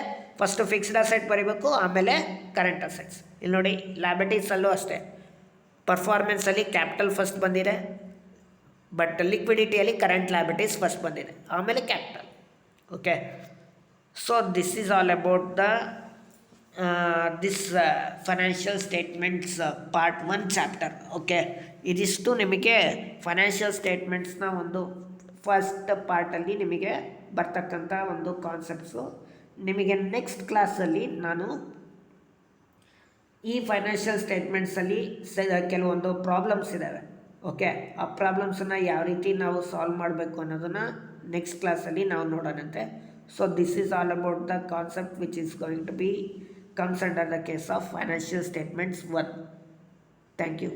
ಫಸ್ಟು ಫಿಕ್ಸ್ಡ್ ಅಸೆಟ್ ಬರಿಬೇಕು, ಆಮೇಲೆ ಕರೆಂಟ್ ಅಸೆಟ್ಸ್. ಇಲ್ಲಿ ನೋಡಿ, ಲ್ಯಾಬಿಟೀಸಲ್ಲೂ ಅಷ್ಟೇ, ಪರ್ಫಾರ್ಮೆನ್ಸಲ್ಲಿ ಕ್ಯಾಪಿಟಲ್ ಫಸ್ಟ್ ಬಂದಿದೆ, ಬಟ್ ಲಿಕ್ವಿಡಿಟಿಯಲ್ಲಿ ಕರೆಂಟ್ ಲ್ಯಾಬಿಟೀಸ್ ಫಸ್ಟ್ ಬಂದಿದೆ, ಆಮೇಲೆ capital. Okay, so this is all about the this financial statements part 1 chapter. Okay, ಇದಿಷ್ಟು ನಿಮಗೆ ಫೈನಾನ್ಷಿಯಲ್ ಸ್ಟೇಟ್ಮೆಂಟ್ಸ್ನ ಒಂದು ಫಸ್ಟ್ ಪಾರ್ಟಲ್ಲಿ ನಿಮಗೆ ಬರ್ತಕ್ಕಂಥ ಒಂದು ಕಾನ್ಸೆಪ್ಟ್ಸು. ನಿಮಗೆ ನೆಕ್ಸ್ಟ್ ಕ್ಲಾಸಲ್ಲಿ ನಾನು ಈ ಫೈನಾನ್ಷಿಯಲ್ ಸ್ಟೇಟ್ಮೆಂಟ್ಸಲ್ಲಿ ಕೆಲವೊಂದು ಪ್ರಾಬ್ಲಮ್ಸ್ ಇದ್ದಾವೆ. ಓಕೆ, ಆ ಪ್ರಾಬ್ಲಮ್ಸನ್ನು ಯಾವ ರೀತಿ ನಾವು ಸಾಲ್ವ್ ಮಾಡಬೇಕು ಅನ್ನೋದನ್ನು ನೆಕ್ಸ್ಟ್ ಕ್ಲಾಸಲ್ಲಿ ನಾವು ನೋಡೋಣಂತೆ. So this is all about the concept which is going to be comes under the case of financial statements 1. Thank you.